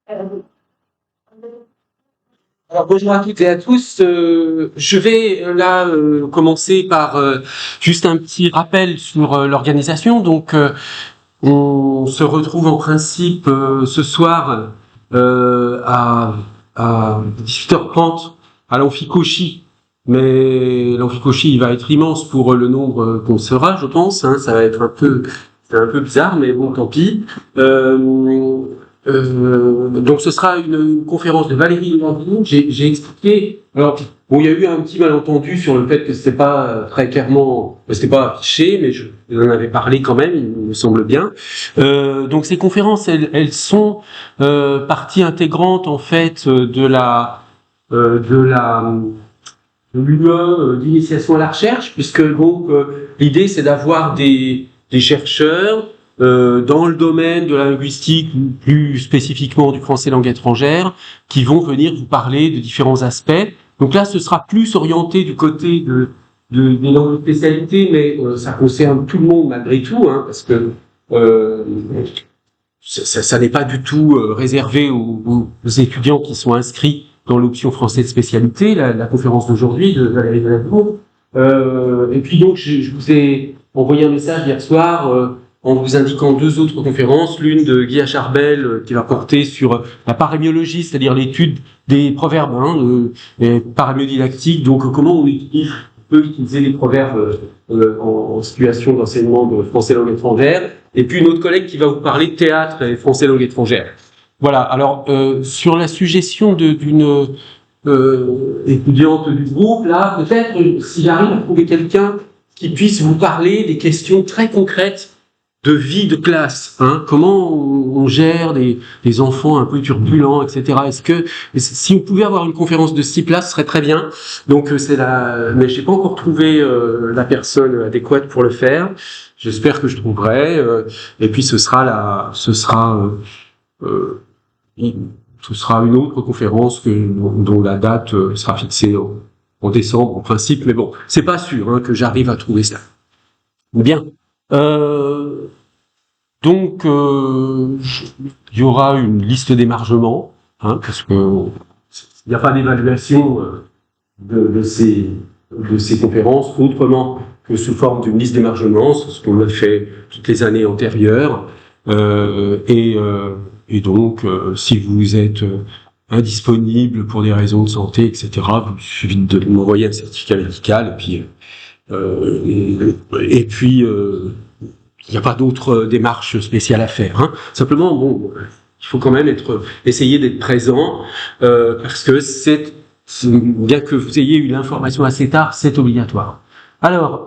Alors, bonjour à toutes et à tous. Je vais là commencer par juste un petit rappel sur l'organisation. Donc, on se retrouve en principe ce soir à 18h30 à l'Amphicauchy. Mais l'Amphicauchy, il va être immense pour le nombre qu'on sera, je pense. Hein. Ça va être c'est un peu bizarre, mais bon, tant pis. Donc ce sera une conférence de Valérie Landry. J'ai expliqué. Alors bon, il y a eu un petit malentendu sur le fait que c'était pas très clairement, c'était pas affiché, mais je en avais parlé quand même, il me semble bien. Donc ces conférences, elles sont partie intégrante en fait de l'UE d'initiation à la recherche, puisque donc l'idée c'est d'avoir des chercheurs dans le domaine de la linguistique, ou plus spécifiquement du français langue étrangère, qui vont venir vous parler de différents aspects. Donc là, ce sera plus orienté du côté des langues de spécialité, mais ça concerne tout le monde malgré tout, hein, parce que ça n'est pas du tout réservé aux étudiants qui sont inscrits dans l'option français de spécialité, la conférence d'aujourd'hui de Valérie Delattre. Et puis donc, je vous ai envoyé un message hier soir en vous indiquant deux autres conférences, l'une de Guy Charbel qui va porter sur la parémiologie, c'est-à-dire l'étude des proverbes, parémiodidactique, donc comment on peut utiliser les proverbes en situation d'enseignement de français langue étrangère, et puis une autre collègue qui va vous parler de théâtre et français langue étrangère. Voilà, alors sur la suggestion d'une étudiante du groupe, là, peut-être si j'arrive à trouver quelqu'un qui puisse vous parler des questions très concrètes de vie de classe, hein, comment on gère des enfants un peu turbulents, etc. Si on pouvait avoir une conférence de ce type-là, ce serait très bien. Donc mais j'ai pas encore trouvé la personne adéquate pour le faire. J'espère que je trouverai. Et puis ce sera une autre conférence dont la date sera fixée en décembre en principe. Mais bon, c'est pas sûr hein, que j'arrive à trouver ça. Bien. Donc, il y aura une liste d'émargement, hein, parce que il n'y a pas d'évaluation de ces conférences autrement que sous forme d'une liste d'émargement, ce qu'on a fait toutes les années antérieures. Et donc, si vous êtes indisponible pour des raisons de santé, etc., il suffit de m'envoyer un certificat médical, et puis il n'y a pas d'autre démarche spéciale à faire. Hein. Simplement, bon, il faut quand même essayer d'être présent, parce que bien que vous ayez eu l'information assez tard, c'est obligatoire. Alors,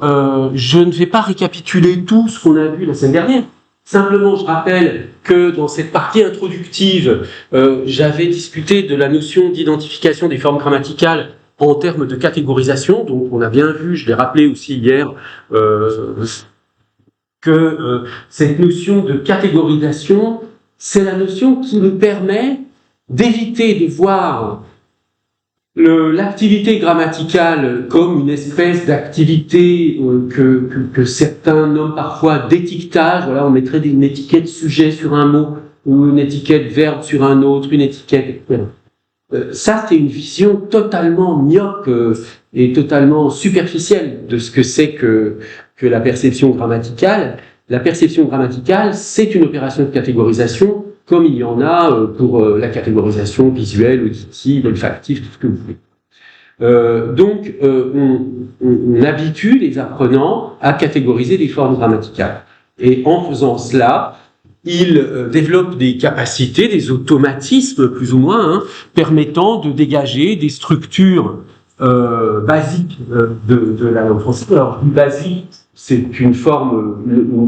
je ne vais pas récapituler tout ce qu'on a vu la semaine dernière. Simplement, je rappelle que dans cette partie introductive, j'avais discuté de la notion d'identification des formes grammaticales en termes de catégorisation. Donc, on a bien vu, je l'ai rappelé aussi hier, que cette notion de catégorisation, c'est la notion qui nous permet d'éviter de voir l'activité grammaticale comme une espèce d'activité que certains nomment parfois d'étiquetage. Voilà, on mettrait une étiquette sujet sur un mot ou une étiquette verbe sur un autre, une étiquette... ça, c'est une vision totalement myope et totalement superficielle de ce que c'est que la perception grammaticale. La perception grammaticale, c'est une opération de catégorisation, comme il y en a pour la catégorisation visuelle, auditive, olfactive, tout ce que vous voulez. Donc, on habitue les apprenants à catégoriser des formes grammaticales. Et en faisant cela, ils développent des capacités, des automatismes plus ou moins, hein, permettant de dégager des structures basiques de la langue française. Alors, plus basique, c'est une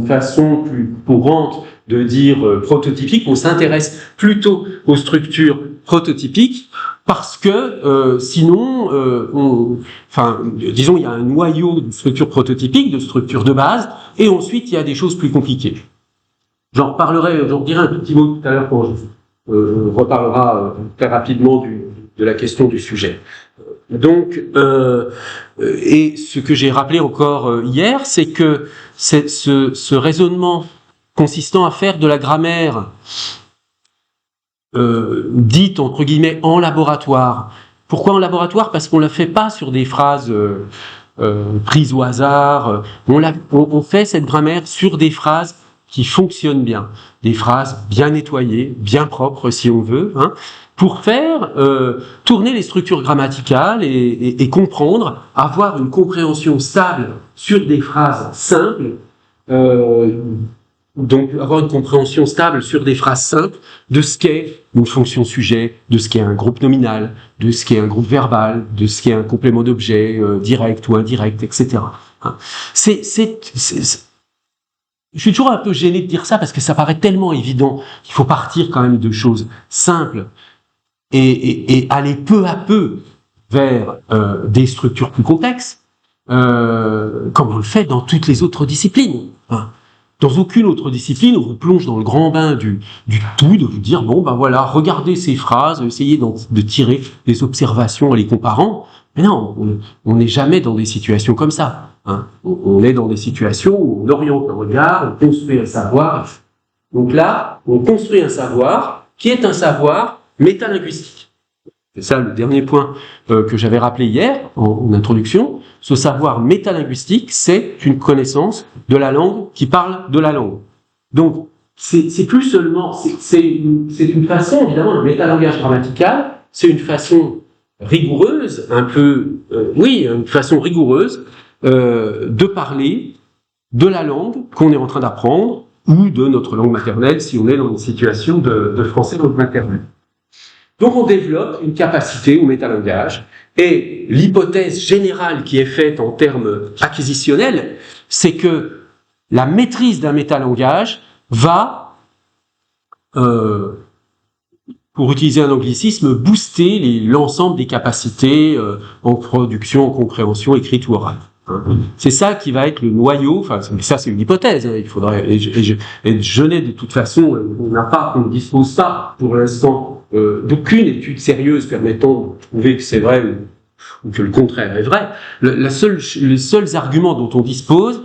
façon plus courante de dire prototypique. On s'intéresse plutôt aux structures prototypiques parce que sinon, disons, il y a un noyau de structures prototypiques, de structures de base, et ensuite il y a des choses plus compliquées. J'en dirai un petit mot tout à l'heure quand on reparlera très rapidement de la question du sujet. Donc, et ce que j'ai rappelé encore hier, c'est que ce raisonnement consistant à faire de la grammaire dite entre guillemets en laboratoire. Pourquoi en laboratoire? Parce qu'on ne la fait pas sur des phrases prises au hasard. On fait cette grammaire sur des phrases qui fonctionnent bien, des phrases bien nettoyées, bien propres si on veut, hein, pour faire tourner les structures grammaticales et comprendre, avoir une compréhension stable sur des phrases simples. Donc, avoir une compréhension stable sur des phrases simples de ce qu'est une fonction sujet, de ce qu'est un groupe nominal, de ce qu'est un groupe verbal, de ce qu'est un complément d'objet direct ou indirect, etc. Hein. Je suis toujours un peu gêné de dire ça parce que ça paraît tellement évident qu'il faut partir quand même de choses simples et aller peu à peu vers des structures plus complexes, comme on le fait dans toutes les autres disciplines. Hein. Dans aucune autre discipline, on vous plonge dans le grand bain du tout, de vous dire, bon, ben voilà, regardez ces phrases, essayez de tirer des observations en les comparant. Mais non, on n'est jamais dans des situations comme ça. Hein. On est dans des situations où on oriente le regard, on construit un savoir. Donc là, on construit un savoir qui est un savoir métalinguistique. C'est ça le dernier point que j'avais rappelé hier en introduction. Ce savoir métalinguistique, c'est une connaissance de la langue qui parle de la langue. Donc, c'est plus seulement, c'est une façon, évidemment, le métalangage grammatical, c'est une façon rigoureuse, une façon rigoureuse de parler de la langue qu'on est en train d'apprendre ou de notre langue maternelle si on est dans une situation de français langue maternelle. Donc on développe une capacité au métalangage et l'hypothèse générale qui est faite en termes acquisitionnels, c'est que la maîtrise d'un métalangage va, pour utiliser un anglicisme, booster l'ensemble des capacités en production, en compréhension, écrite ou orale. C'est ça qui va être le noyau, enfin ça c'est une hypothèse, hein, il faudrait, et je n'ai de toute façon, on ne dispose pas pour l'instant d'aucune étude sérieuse permettant de prouver que c'est vrai ou que le contraire est vrai. Les seuls arguments dont on dispose,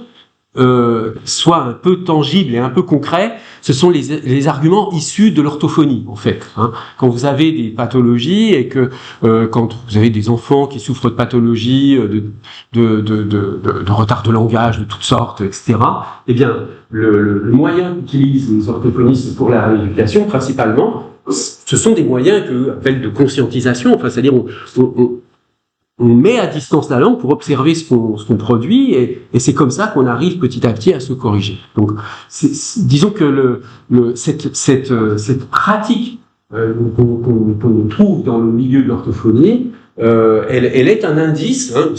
soit un peu tangibles et un peu concrets, ce sont les arguments issus de l'orthophonie, en fait. Hein. Quand vous avez des pathologies et que quand vous avez des enfants qui souffrent de pathologies, de retard de langage de toutes sortes, etc., eh bien, le moyen qu'utilisent les orthophonistes pour la rééducation, principalement, ce sont des moyens qu'on appelle de conscientisation, enfin, c'est-à-dire on met à distance la langue pour observer ce qu'on produit et c'est comme ça qu'on arrive petit à petit à se corriger. Donc, disons que cette pratique qu'on trouve dans le milieu de l'orthophonie, elle est un indice, hein,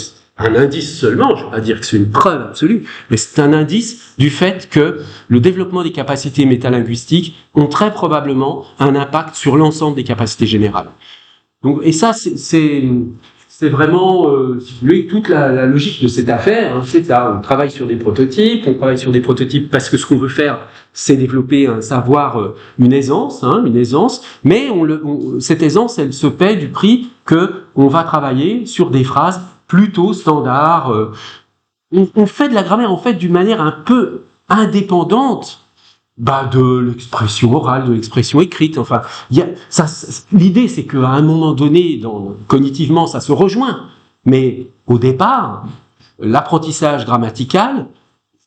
un indice seulement, je ne vais pas dire que c'est une preuve absolue, mais c'est un indice du fait que le développement des capacités métalinguistiques ont très probablement un impact sur l'ensemble des capacités générales. Donc, et ça, c'est vraiment, si vous voulez, toute la logique de cette affaire. Hein, c'est ça, on travaille sur des prototypes, parce que ce qu'on veut faire, c'est développer un savoir, une aisance, mais cette aisance, elle se paie du prix que on va travailler sur des phrases plutôt standards. On fait de la grammaire, en fait, d'une manière un peu indépendante de l'expression orale, de l'expression écrite. Enfin, l'idée, c'est qu'à un moment donné, cognitivement, ça se rejoint. Mais au départ, l'apprentissage grammatical,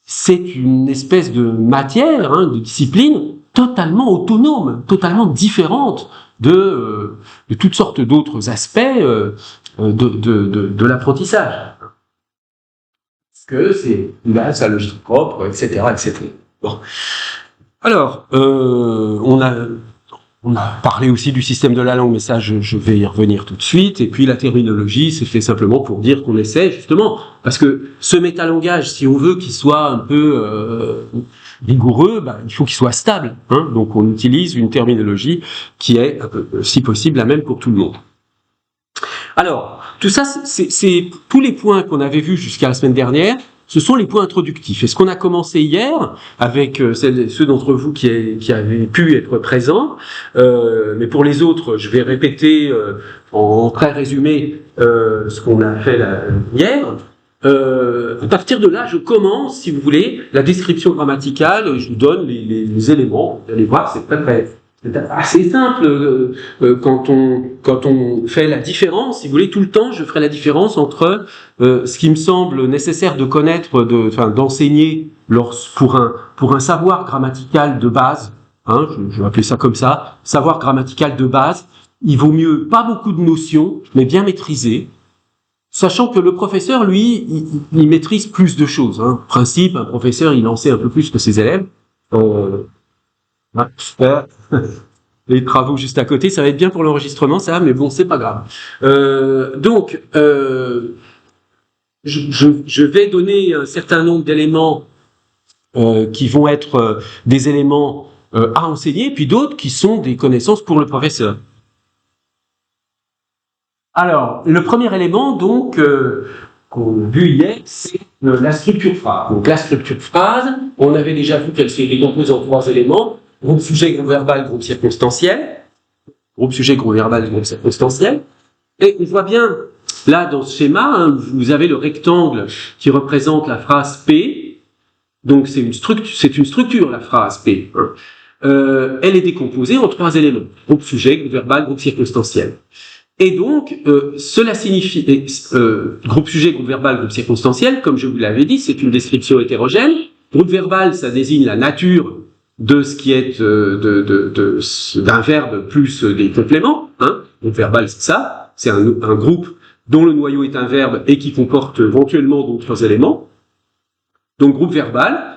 c'est une espèce de matière, de discipline totalement autonome, totalement différente de toutes sortes d'autres aspects de l'apprentissage. Que il a sa logique propre, etc., etc. Bon. Alors, on a parlé aussi du système de la langue, mais ça, je vais y revenir tout de suite. Et puis, la terminologie, c'est fait simplement pour dire qu'on essaie, justement, parce que ce métalangage, si on veut qu'il soit un peu rigoureux, il faut qu'il soit stable. Hein. Donc, on utilise une terminologie qui est, si possible, la même pour tout le monde. Alors, tout ça, c'est tous les points qu'on avait vus jusqu'à la semaine dernière. Ce sont les points introductifs. Et ce qu'on a commencé hier, avec ceux d'entre vous qui avaient pu être présents, mais pour les autres, je vais répéter en très résumé ce qu'on a fait hier. À partir de là, je commence, si vous voulez, la description grammaticale. Je vous donne les éléments. Vous allez voir, c'est très C'est assez simple quand on fait la différence, si vous voulez, tout le temps, je ferai la différence entre ce qui me semble nécessaire de connaître, d'enseigner pour un savoir grammatical de base, hein, je vais appeler ça comme ça, savoir grammatical de base. Il vaut mieux pas beaucoup de notions, mais bien maîtriser, sachant que le professeur, lui, il maîtrise plus de choses. Hein. En principe, un professeur, il en sait un peu plus que ses élèves. Super. Les travaux juste à côté, ça va être bien pour l'enregistrement, ça, mais bon, c'est pas grave. Je vais donner un certain nombre d'éléments qui vont être des éléments à enseigner, puis d'autres qui sont des connaissances pour le professeur. Alors, le premier élément, donc, qu'on a vu hier, c'est la structure phrase. Donc, la structure phrase, on avait déjà vu qu'elle se décompose en 3 éléments. Groupe sujet, groupe verbal, groupe circonstanciel. Groupe sujet, groupe verbal, groupe circonstanciel. Et on voit bien, là, dans ce schéma, hein, vous avez le rectangle qui représente la phrase P. Donc, c'est une structure, la phrase P. Hein. Elle est décomposée en 3 éléments. Groupe sujet, groupe verbal, groupe circonstanciel. Et donc, cela signifie, groupe sujet, groupe verbal, groupe circonstanciel, comme je vous l'avais dit, c'est une description hétérogène. Groupe verbal, ça désigne la nature de ce qui est d'un verbe plus des compléments. Hein. Groupe verbal, c'est ça. C'est un groupe dont le noyau est un verbe et qui comporte éventuellement d'autres éléments. Donc, groupe verbal.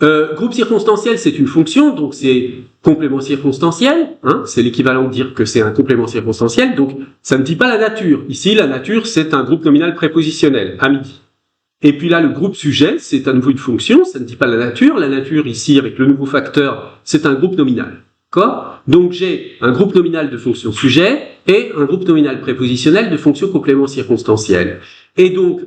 Groupe circonstanciel, c'est une fonction, donc c'est complément circonstanciel, hein, c'est l'équivalent de dire que c'est un complément circonstanciel, donc ça ne dit pas la nature. Ici, la nature, c'est un groupe nominal prépositionnel, à midi. Et puis là, le groupe sujet, c'est à nouveau une fonction, ça ne dit pas la nature. La nature, ici, avec le nouveau facteur, c'est un groupe nominal. D'accord ? Donc j'ai un groupe nominal de fonction sujet et un groupe nominal prépositionnel de fonction complément circonstanciel. Et donc,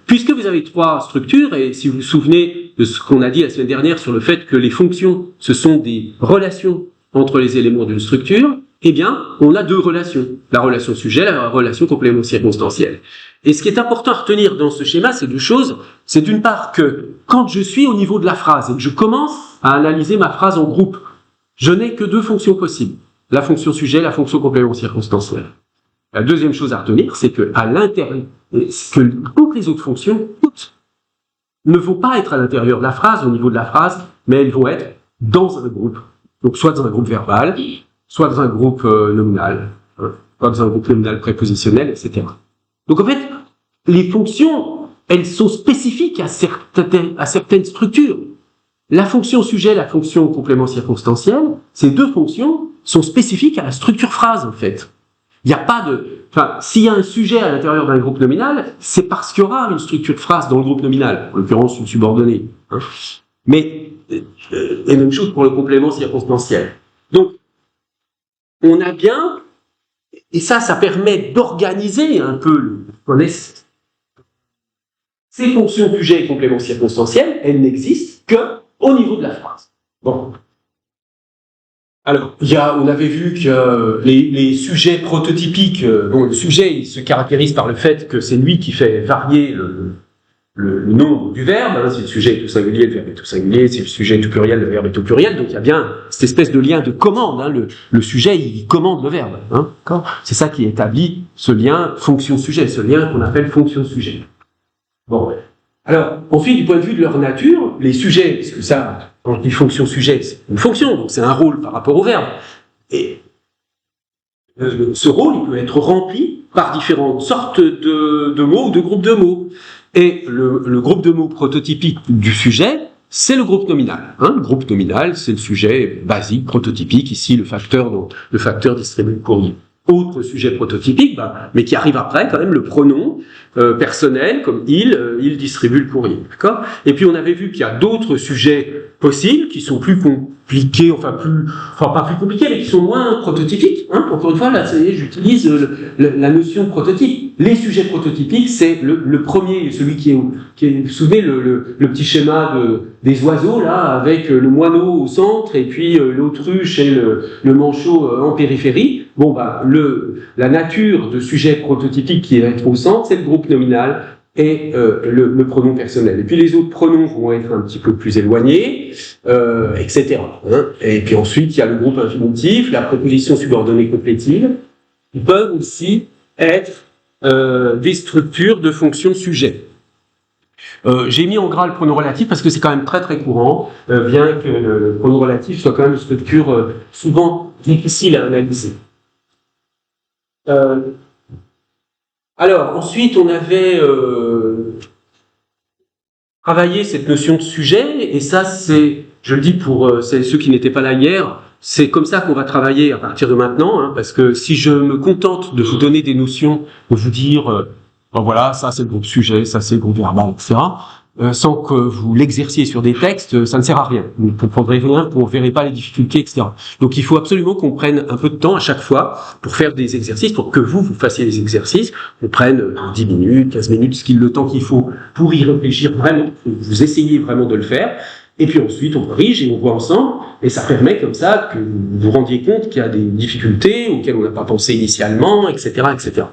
puisque vous avez 3 structures, et si vous vous souvenez de ce qu'on a dit la semaine dernière sur le fait que les fonctions, ce sont des relations entre les éléments d'une structure, eh bien, on a 2 relations. La relation sujet, la relation complément circonstanciel. Et ce qui est important à retenir dans ce schéma, c'est 2 choses. C'est d'une part que quand je suis au niveau de la phrase et que je commence à analyser ma phrase en groupe, je n'ai que 2 fonctions possibles. La fonction sujet, la fonction complément circonstanciel. La deuxième chose à retenir, c'est que à l'intérieur, que toutes les autres fonctions, toutes, ne vont pas être à l'intérieur de la phrase, au niveau de la phrase, mais elles vont être dans un groupe. Donc soit dans un groupe verbal, soit dans un groupe nominal, hein, soit dans un groupe nominal prépositionnel, etc. Donc en fait, les fonctions, elles sont spécifiques à certaines structures. La fonction sujet, la fonction complément circonstanciel, ces 2 fonctions sont spécifiques à la structure phrase, en fait. Il n'y a pas de... Enfin, s'il y a un sujet à l'intérieur d'un groupe nominal, c'est parce qu'il y aura une structure de phrase dans le groupe nominal, en l'occurrence une subordonnée. Hein. Mais, et même chose pour le complément circonstanciel. Donc, on a bien, et ça permet d'organiser un peu ces fonctions sujet et complément circonstanciel, elles n'existent que au niveau de la phrase. Bon. Alors, on avait vu que les sujets prototypiques, bon, le sujet, il se caractérise par le fait que c'est lui qui fait varier le nombre du verbe. Hein, si le sujet est tout singulier, le verbe est tout singulier. Si le sujet est tout pluriel, le verbe est tout pluriel. Donc, il y a bien cette espèce de lien de commande. Hein, le sujet, il commande le verbe. Hein, c'est ça qui établit ce lien fonction-sujet, ce lien qu'on appelle fonction-sujet. Bon. Alors, ensuite, du point de vue de leur nature, les sujets, parce que ça, quand je dis fonction-sujet, c'est une fonction, donc c'est un rôle par rapport au verbe. Et ce rôle, il peut être rempli par différentes sortes de mots ou de groupes de mots. Et le groupe de mots prototypique du sujet, c'est le groupe nominal. Hein, le groupe nominal, c'est le sujet basique, prototypique, ici le facteur distribue le courrier. Autre sujet prototypique, mais qui arrive après, quand même, le pronom personnel, comme il distribue le courrier. D'accord ? Et puis on avait vu qu'il y a d'autres sujets possibles qui sont plus compliqués, enfin pas plus compliqués, mais qui sont moins prototypiques. Hein ? Encore une fois, là, j'utilise la notion de prototype. Les sujets prototypiques, c'est le premier, celui qui est, vous vous souvenez, le petit schéma des oiseaux, là, avec le moineau au centre, et puis l'autruche et le manchot en périphérie. Bon, la nature de sujet prototypique qui est au centre, c'est le groupe nominal et le pronom personnel. Et puis les autres pronoms vont être un petit peu plus éloignés, etc. Hein. Et puis ensuite, il y a le groupe infinitif, la préposition subordonnée complétive, qui peuvent aussi être des structures de fonctions sujet. J'ai mis en gras le pronom relatif parce que c'est quand même très très courant, bien que le pronom relatif soit quand même une structure souvent difficile à analyser. Alors, ensuite, on avait travaillé cette notion de sujet, et ça, c'est, je le dis pour ceux qui n'étaient pas là hier, c'est comme ça qu'on va travailler à partir de maintenant, hein, parce que si je me contente de vous donner des notions, de vous dire, ben voilà, ça c'est le groupe sujet, ça c'est le groupe verbal, etc., sans que vous l'exerciez sur des textes, ça ne sert à rien. Vous ne comprendrez rien, vous ne verrez pas les difficultés, etc. Donc il faut absolument qu'on prenne un peu de temps à chaque fois pour faire des exercices, pour que vous fassiez les exercices. On prenne 10 minutes, 15 minutes, le temps qu'il faut pour y réfléchir vraiment, vous essayez vraiment de le faire. Et puis ensuite, on corrige et on voit ensemble, et ça permet comme ça que vous vous rendiez compte qu'il y a des difficultés auxquelles on n'a pas pensé initialement, etc., etc.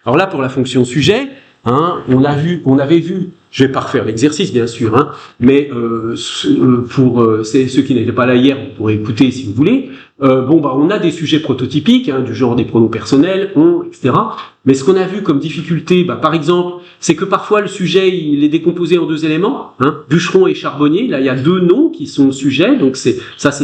Alors là, pour la fonction sujet, hein, on avait vu, je vais pas refaire l'exercice bien sûr, hein, mais pour ceux qui n'étaient pas là hier, vous pourrez écouter si vous voulez. On a des sujets prototypiques, hein, du genre des pronoms personnels, on, etc. Mais ce qu'on a vu comme difficulté, par exemple, c'est que parfois le sujet il est décomposé en deux éléments, hein, bûcheron et charbonnier. Là, il y a deux noms qui sont sujets, donc c'est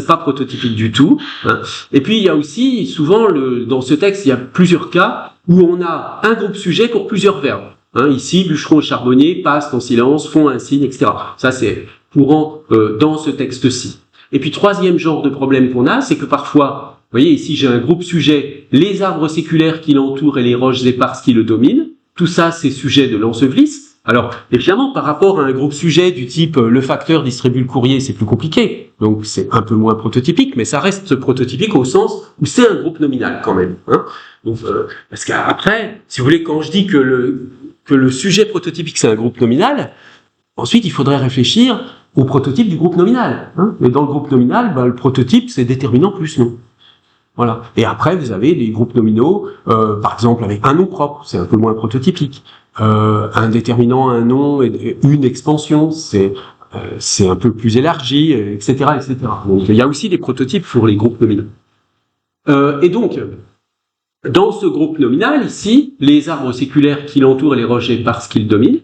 pas prototypique du tout. Hein. Et puis il y a aussi souvent dans ce texte, il y a plusieurs cas où on a un groupe sujet pour plusieurs verbes. Hein, ici, bûcheron et charbonnier passent en silence, font un signe, etc. Ça, c'est courant dans ce texte-ci. Et puis, troisième genre de problème qu'on a, c'est que parfois, vous voyez, ici, j'ai un groupe sujet, les arbres séculaires qui l'entourent et les roches éparses qui le dominent. Tout ça, c'est sujet de l'ensevelisse. Alors, évidemment, par rapport à un groupe sujet du type le facteur distribue le courrier, c'est plus compliqué. Donc, c'est un peu moins prototypique, mais ça reste prototypique au sens où c'est un groupe nominal quand même. Hein. Donc, parce qu'après, si vous voulez, quand je dis que le sujet prototypique, c'est un groupe nominal, ensuite, il faudrait réfléchir au prototype du groupe nominal. Hein. Mais dans le groupe nominal, le prototype, c'est déterminant plus nom. Voilà. Et après, vous avez des groupes nominaux, par exemple, avec un nom propre, c'est un peu moins prototypique. Un déterminant, un nom, et une expansion, c'est un peu plus élargi, etc., etc. Donc, il y a aussi des prototypes pour les groupes nominaux. Et donc, dans ce groupe nominal, ici, les arbres séculaires qui l'entourent et les roches éparses qui le dominent,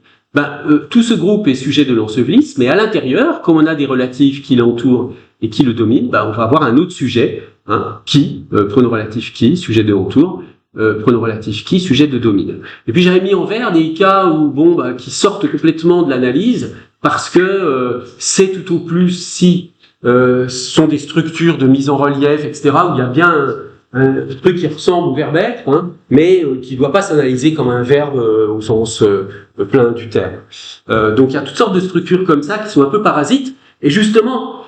tout ce groupe est sujet de l'ensevelisse, mais à l'intérieur, comme on a des relatifs qui l'entourent et qui le dominent, on va avoir un autre sujet, hein, qui, pronom relatif qui, sujet de entoure, pronom relatif qui, sujet de domine. Et puis j'avais mis en vert des cas où, qui sortent complètement de l'analyse, parce que c'est tout au plus si ce sont des structures de mise en relief, etc., où il y a bien un truc qui ressemble au verbe être, hein, mais qui ne doit pas s'analyser comme un verbe au sens plein du terme. Donc il y a toutes sortes de structures comme ça qui sont un peu parasites, et justement,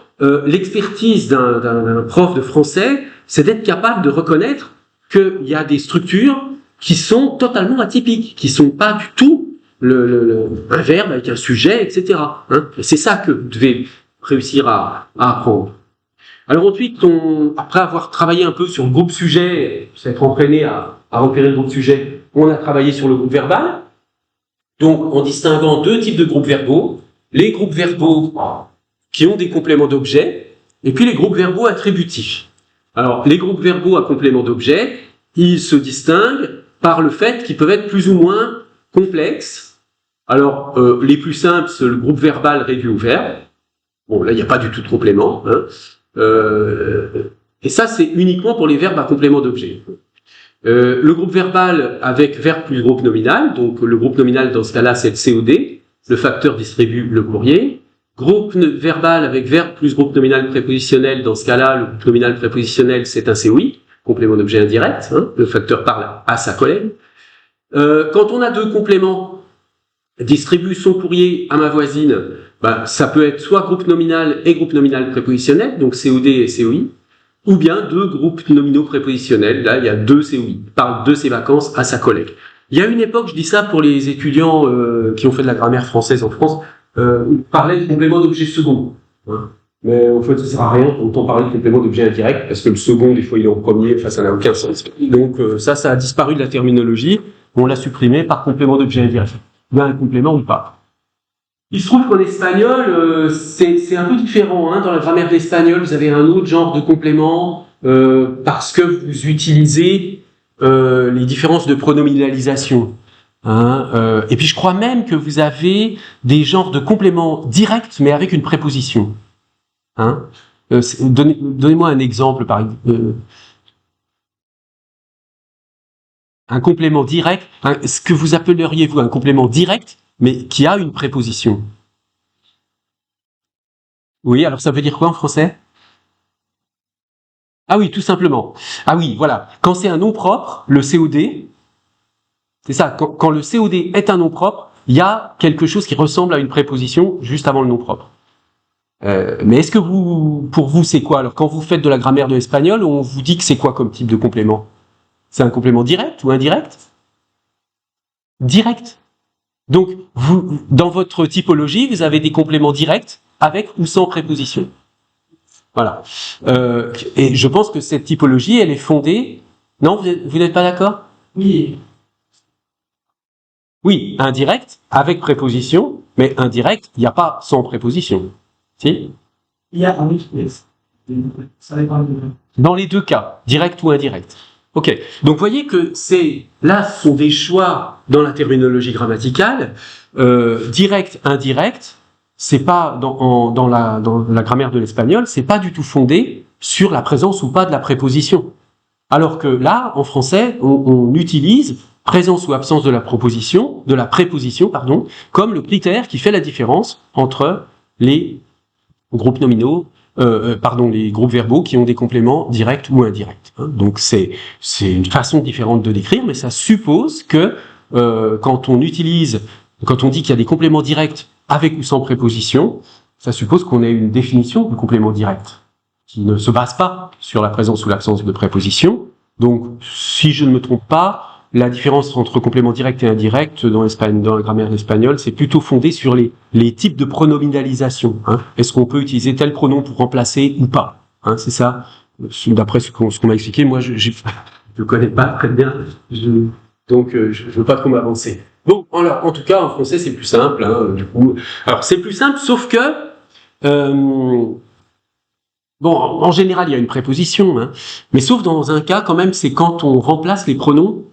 l'expertise d'un prof de français, c'est d'être capable de reconnaître qu'il y a des structures qui sont totalement atypiques, qui sont pas du tout un verbe avec un sujet, etc. Hein. Et c'est ça que vous devez réussir à apprendre. Alors ensuite, après avoir travaillé un peu sur le groupe sujet, s'être entraîné à repérer le groupe sujet, on a travaillé sur le groupe verbal. Donc en distinguant deux types de groupes verbaux, les groupes verbaux qui ont des compléments d'objet, et puis les groupes verbaux attributifs. Alors, les groupes verbaux à complément d'objet, ils se distinguent par le fait qu'ils peuvent être plus ou moins complexes. Alors, les plus simples, c'est le groupe verbal réduit au verbe. Bon, là, il n'y a pas du tout de complément. Hein. Et ça, c'est uniquement pour les verbes à complément d'objet. Le groupe verbal avec verbe plus groupe nominal, donc le groupe nominal, dans ce cas-là, c'est le COD. Le facteur distribue le courrier. Groupe verbal avec verbe plus groupe nominal prépositionnel, dans ce cas-là, le groupe nominal prépositionnel, c'est un COI, complément d'objet indirect, hein, le facteur parle à sa collègue. Quand on a deux compléments, distribue son courrier à ma voisine, ça peut être soit groupe nominal et groupe nominal prépositionnel, donc COD et COI, ou bien deux groupes nominaux prépositionnels, là il y a deux COI, parle de ses vacances à sa collègue. Il y a une époque, je dis ça pour les étudiants qui ont fait de la grammaire française en France, parlait de complément d'objet second. Hein. Mais en fait, ça sert à rien, autant parler de complément d'objet indirect, parce que le second, des fois, il est en premier, ça n'a aucun sens. Donc ça a disparu de la terminologie, on l'a supprimé par complément d'objet indirect. il y a un complément ou pas. Il se trouve qu'en espagnol, c'est un peu différent. Hein. Dans la grammaire d'espagnol, vous avez un autre genre de complément parce que vous utilisez les différences de pronominalisation. Hein. Et puis je crois même que vous avez des genres de compléments directs, mais avec une préposition. Hein. Donnez-moi un exemple, par exemple. Un complément direct, ce que vous appelleriez vous un complément direct, mais qui a une préposition. Oui, alors ça veut dire quoi en français? Ah oui, tout simplement. Ah oui, voilà. Quand c'est un nom propre, le COD, c'est ça, quand le COD est un nom propre, il y a quelque chose qui ressemble à une préposition juste avant le nom propre. Mais est-ce que pour vous, c'est quoi? Alors, quand vous faites de la grammaire de l'espagnol, on vous dit que c'est quoi comme type de complément? C'est un complément direct ou indirect? Direct. Donc, vous, dans votre typologie, vous avez des compléments directs avec ou sans préposition. Voilà. Et je pense que cette typologie, elle est fondée... Non, vous n'êtes pas d'accord? Oui. Oui, indirect avec préposition, mais indirect, il n'y a pas sans préposition. Si? Il y a un oui, ça dépend de... Dans les deux cas, direct ou indirect. Ok, donc vous voyez que là, ce sont des choix dans la terminologie grammaticale. Direct, indirect, c'est pas dans la grammaire de l'espagnol, c'est pas du tout fondé sur la présence ou pas de la préposition. Alors que là, en français, on utilise présence ou absence de la préposition, pardon, comme le critère qui fait la différence entre les groupes nominaux, les groupes verbaux qui ont des compléments directs ou indirects. Hein. Donc c'est une façon différente de décrire, mais ça suppose que quand on dit qu'il y a des compléments directs avec ou sans préposition, ça suppose qu'on ait une définition du complément direct qui ne se base pas sur la présence ou l'absence de préposition. Donc, si je ne me trompe pas, la différence entre complément direct et indirect dans la grammaire espagnole, c'est plutôt fondé sur les types de pronominalisation. Hein. Est-ce qu'on peut utiliser tel pronom pour remplacer ou pas? Hein, c'est ça, d'après ce qu'on m'a expliqué. Moi, je connais pas très bien, donc je veux pas trop m'avancer. Bon, alors, en tout cas, en français, c'est plus simple. Hein, du coup, alors c'est plus simple, sauf que bon, en général, il y a une préposition, hein, mais sauf dans un cas, quand même, c'est quand on remplace les pronoms,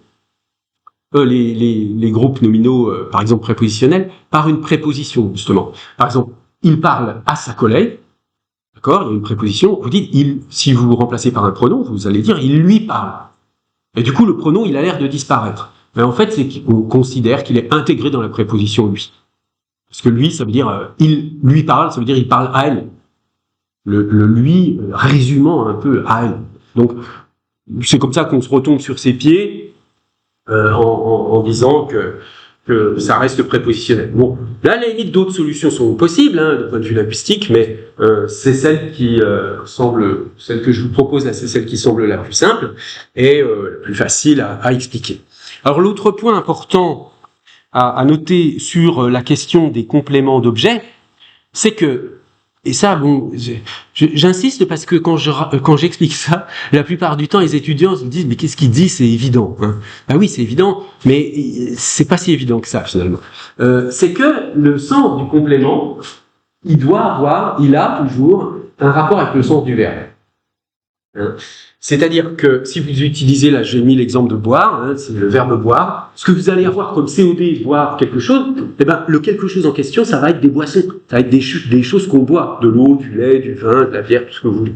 les groupes nominaux, par exemple prépositionnels, par une préposition, justement. Par exemple, il parle à sa collègue, d'accord, il y a une préposition, vous dites, si vous le remplacez par un pronom, vous allez dire, il lui parle. Et du coup, le pronom, il a l'air de disparaître. Mais en fait, c'est qu'on considère qu'il est intégré dans la préposition lui. Parce que lui, ça veut dire, il lui parle, ça veut dire, il parle à elle. Le lui résumant un peu à elle. Donc, c'est comme ça qu'on se retombe sur ses pieds en disant que ça reste prépositionnel. Bon, là, à la limite, d'autres solutions sont possibles, hein, du point de vue linguistique, mais c'est celle que je vous propose là, c'est celle qui semble la plus simple et la plus facile à expliquer. Alors, l'autre point important à noter sur la question des compléments d'objets, c'est que et ça, bon, j'insiste parce que quand j'explique ça, la plupart du temps, les étudiants se disent, mais qu'est-ce qu'il dit? C'est évident. Hein. Ben oui, c'est évident, mais c'est pas si évident que ça, finalement. C'est que le sens du complément, il a toujours un rapport avec le sens du verbe. Hein. C'est-à-dire que si vous utilisez, là j'ai mis l'exemple de boire, hein, c'est le verbe boire, ce que vous allez avoir comme COD, boire quelque chose, eh ben, le quelque chose en question, ça va être des boissons, ça va être des choses qu'on boit, de l'eau, du lait, du vin, de la bière, tout ce que vous voulez.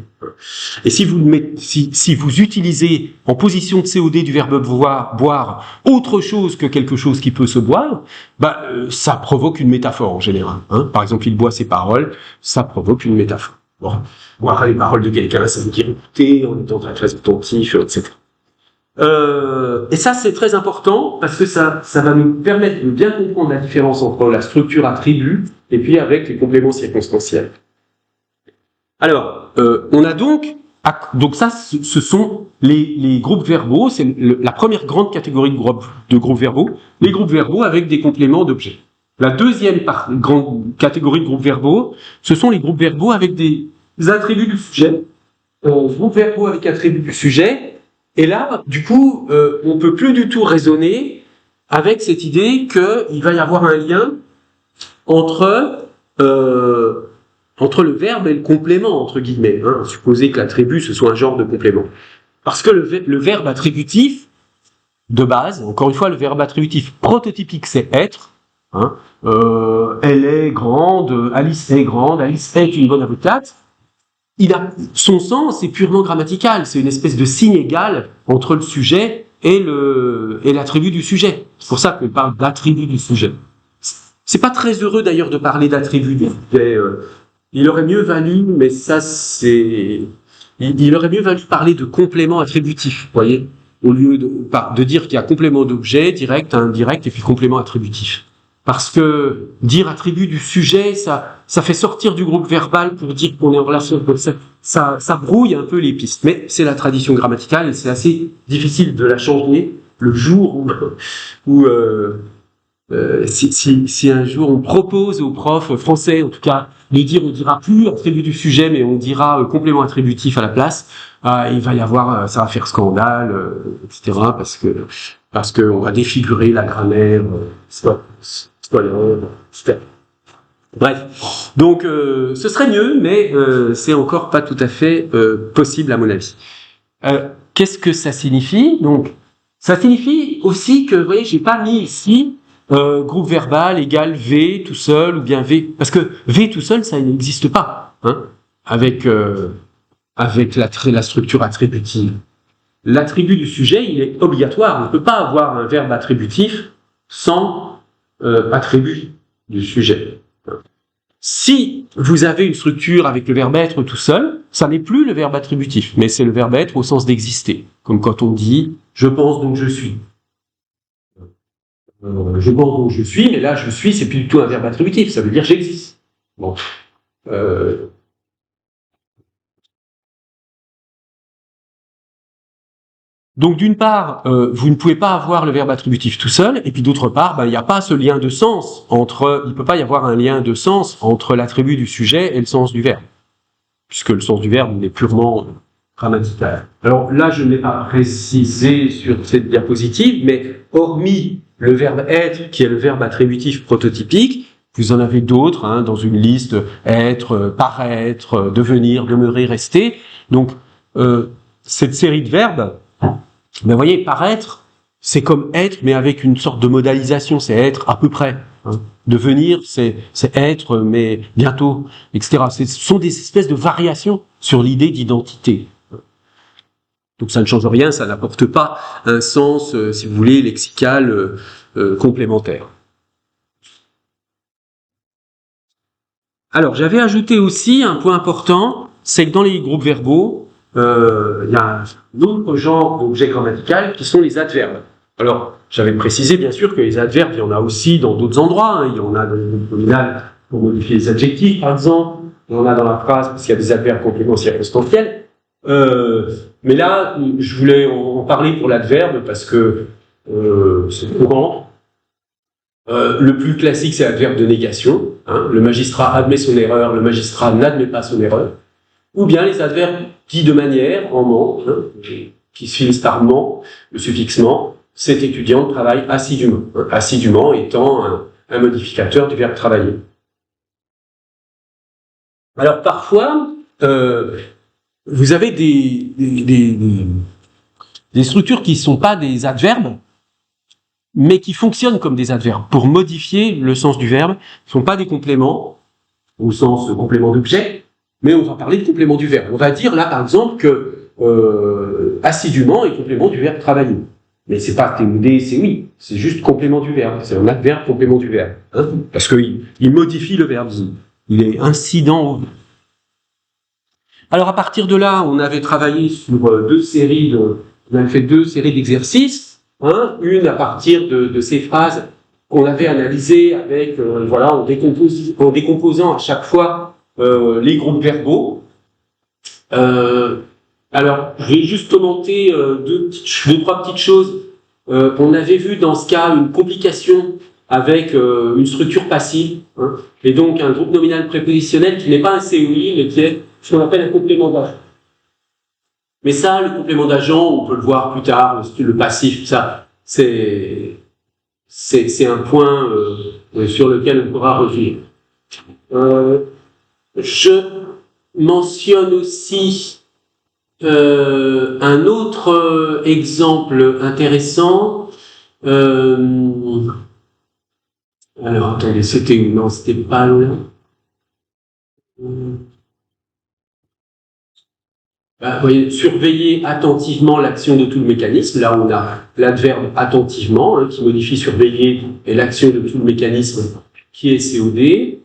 Et si vous utilisez en position de COD du verbe boire autre chose que quelque chose qui peut se boire, bah, ça provoque une métaphore en général. Hein. Par exemple, il boit ses paroles, ça provoque une métaphore. Bon, boire les paroles de quelqu'un, ça veut dire écouter, en étant très attentif, etc. Et ça, c'est très important parce que ça va nous permettre de bien comprendre la différence entre la structure attribut et puis avec les compléments circonstanciels. Alors, on a donc ça, ce sont les groupes verbaux, c'est la première grande catégorie de groupes verbaux, les groupes verbaux avec des compléments d'objets. La deuxième grande catégorie de groupes verbaux, ce sont les groupes verbaux avec des attributs du sujet. Groupes verbaux avec attributs du sujet. Et là, du coup, on peut plus du tout raisonner avec cette idée qu'il va y avoir un lien entre le verbe et le complément, entre guillemets. Hein, supposer que l'attribut, ce soit un genre de complément. Parce que le verbe attributif, de base, encore une fois, le verbe attributif prototypique, c'est être. Hein, elle est grande, Alice est une bonne avocate. Son sens est purement grammatical, c'est une espèce de signe égal entre le sujet et l'attribut du sujet. C'est pour ça qu'on parle d'attribut du sujet. C'est pas très heureux d'ailleurs de parler d'attribut du sujet. Il aurait mieux valu, mais ça c'est... Il aurait mieux valu parler de complément attributif, vous voyez, au lieu de dire qu'il y a complément d'objet, direct, indirect, et puis complément attributif. Parce que dire attribut du sujet, ça fait sortir du groupe verbal pour dire qu'on est en relation, ça brouille un peu les pistes. Mais c'est la tradition grammaticale et c'est assez difficile de la changer le jour où si un jour on propose aux profs français, en tout cas, de dire, on dira plus attribut du sujet, mais on dira complément attributif à la place, il va y avoir, ça va faire scandale, etc. Parce que on va défigurer la grammaire, etc. Bref, donc ce serait mieux, mais c'est encore pas tout à fait possible à mon avis. Qu'est-ce que ça signifie? Donc, ça signifie aussi que, vous voyez, j'ai pas mis ici groupe verbal égale V tout seul ou bien V, parce que V tout seul, ça n'existe pas, hein, avec la structure attributive. L'attribut du sujet, il est obligatoire. On ne peut pas avoir un verbe attributif sans attribut du sujet. Si vous avez une structure avec le verbe être tout seul, ça n'est plus le verbe attributif, mais c'est le verbe être au sens d'exister. Comme quand on dit « je pense donc je suis ». Je pense donc je suis, mais là je suis, c'est plus du tout un verbe attributif, ça veut dire j'existe. Bon. Donc d'une part, vous ne pouvez pas avoir le verbe attributif tout seul, et puis d'autre part, il n'y a pas ce lien de sens entre, il ne peut pas y avoir un lien de sens entre l'attribut du sujet et le sens du verbe, puisque le sens du verbe est purement grammatical. Alors là, je ne l'ai pas précisé sur cette diapositive, mais hormis le verbe être, qui est le verbe attributif prototypique, vous en avez d'autres, hein, dans une liste, être, paraître, devenir, demeurer, rester. Donc, cette série de verbes, vous voyez, paraître, c'est comme être, mais avec une sorte de modalisation, c'est être à peu près. Hein. Devenir, c'est être, mais bientôt, etc. Ce sont des espèces de variations sur l'idée d'identité. Donc ça ne change rien, ça n'apporte pas un sens, si vous voulez, lexical complémentaire. Alors, j'avais ajouté aussi un point important, c'est que dans les groupes verbaux, il y a un autre genre d'objet grammatical qui sont les adverbes. Alors, j'avais précisé bien sûr que les adverbes, il y en a aussi dans d'autres endroits, hein. Il y en a dans les groupes nominales pour modifier les adjectifs, par exemple, il y en a dans la phrase parce qu'il y a des adverbes compléments circonstanciels. Mais là, je voulais en parler pour l'adverbe parce que c'est courant. Le plus classique, c'est l'adverbe de négation. Hein. Le magistrat admet son erreur, le magistrat n'admet pas son erreur. Ou bien les adverbes dits de manière, en ment, hein, qui se finissent par ment, le suffixe ment. Cet étudiant travaille assidûment. Hein. Assidûment étant un modificateur du verbe travailler. Alors parfois, vous avez des structures qui ne sont pas des adverbes, mais qui fonctionnent comme des adverbes pour modifier le sens du verbe. Ce ne sont pas des compléments, au sens complément d'objet, mais on va parler de complément du verbe. On va dire là, par exemple, que assidûment est complément du verbe travailler. Mais c'est pas TOD, c'est oui, c'est juste complément du verbe. C'est un adverbe complément du verbe. Hein, parce qu'il modifie le verbe. Il est incident au verbe. Alors à partir de là, on avait travaillé sur on avait fait deux séries d'exercices, hein, une à partir de ces phrases qu'on avait analysées avec, voilà, en décomposant à chaque fois les groupes verbaux. Alors, je vais juste commenter deux, trois petites choses. On avait vu dans ce cas une complication avec une structure passive, hein, et donc un groupe nominal prépositionnel qui n'est pas un COI, mais qui est ce qu'on appelle un complément d'agent. Mais ça, le complément d'agent, on peut le voir plus tard, le passif, ça, c'est c'est un point sur lequel on pourra revenir. Je mentionne aussi un autre exemple intéressant. Alors, attendez, c'était où? Non, c'était pas là. Vous voyez, surveiller attentivement l'action de tout le mécanisme. Là, on a l'adverbe attentivement, qui modifie surveiller, et l'action de tout le mécanisme qui est COD. Il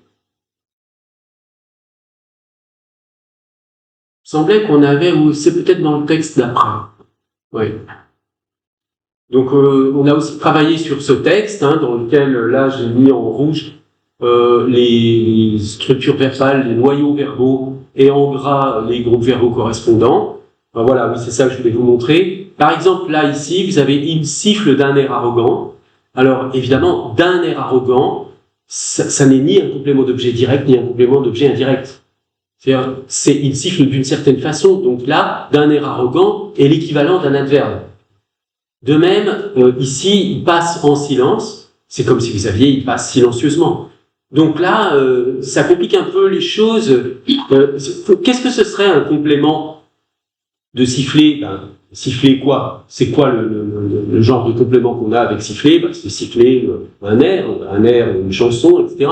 semblait qu'on avait, ou c'est peut-être dans le texte d'après. Oui. Donc, on a aussi travaillé sur ce texte, dans lequel, là, j'ai mis en rouge les structures verbales, les noyaux verbaux, et en gras, les groupes verbaux correspondants. Voilà, oui, c'est ça que je voulais vous montrer. Par exemple, là, ici, vous avez « il siffle d'un air arrogant ». Alors, évidemment, d'un air arrogant, ça n'est ni un complément d'objet direct, ni un complément d'objet indirect. C'est-à-dire, il siffle d'une certaine façon. Donc là, d'un air arrogant est l'équivalent d'un adverbe. De même, ici, il passe en silence. C'est comme si vous aviez « il passe silencieusement ». Donc là, ça complique un peu les choses. Qu'est-ce que ce serait un complément de siffler? Siffler quoi? C'est quoi le genre de complément qu'on a avec siffler? C'est siffler un air, une chanson, etc.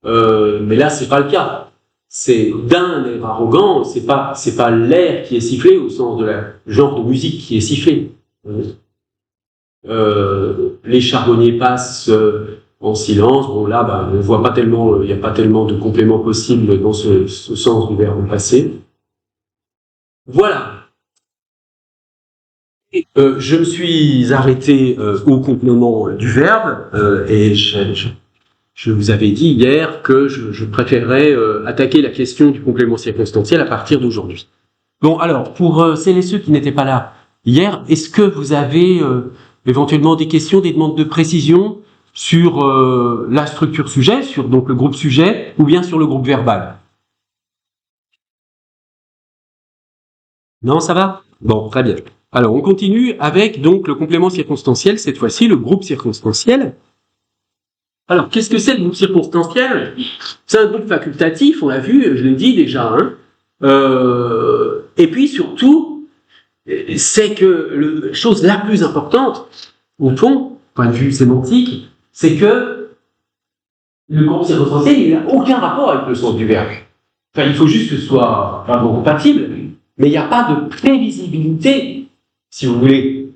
Mais là, c'est pas le cas. C'est d'un air arrogant, c'est pas l'air qui est sifflé au sens de la genre de musique qui est sifflé. Les charbonniers passent en silence. Bon, là, on voit pas tellement, il n'y a pas tellement de compléments possibles dans ce sens du verbe passé. Voilà. Je me suis arrêté au complément du verbe et je vous avais dit hier que je préférerais attaquer la question du complément circonstanciel à partir d'aujourd'hui. Bon, alors, pour celles et ceux qui n'étaient pas là hier, est-ce que vous avez éventuellement des questions, des demandes de précision sur la structure sujet, sur donc le groupe sujet, ou bien sur le groupe verbal? Non, ça va? Bon, très bien. Alors, on continue avec donc le complément circonstanciel, cette fois-ci le groupe circonstanciel. Alors, qu'est-ce que c'est le groupe circonstanciel? C'est un groupe facultatif, on l'a vu, je l'ai dit déjà. Et puis surtout, c'est que la chose la plus importante, au fond, point de vue sémantique, c'est que le groupe circonstanciel, il n'a aucun rapport avec le sens du verbe. Enfin, il faut juste que ce soit vraiment compatible, mais il n'y a pas de prévisibilité, si vous voulez,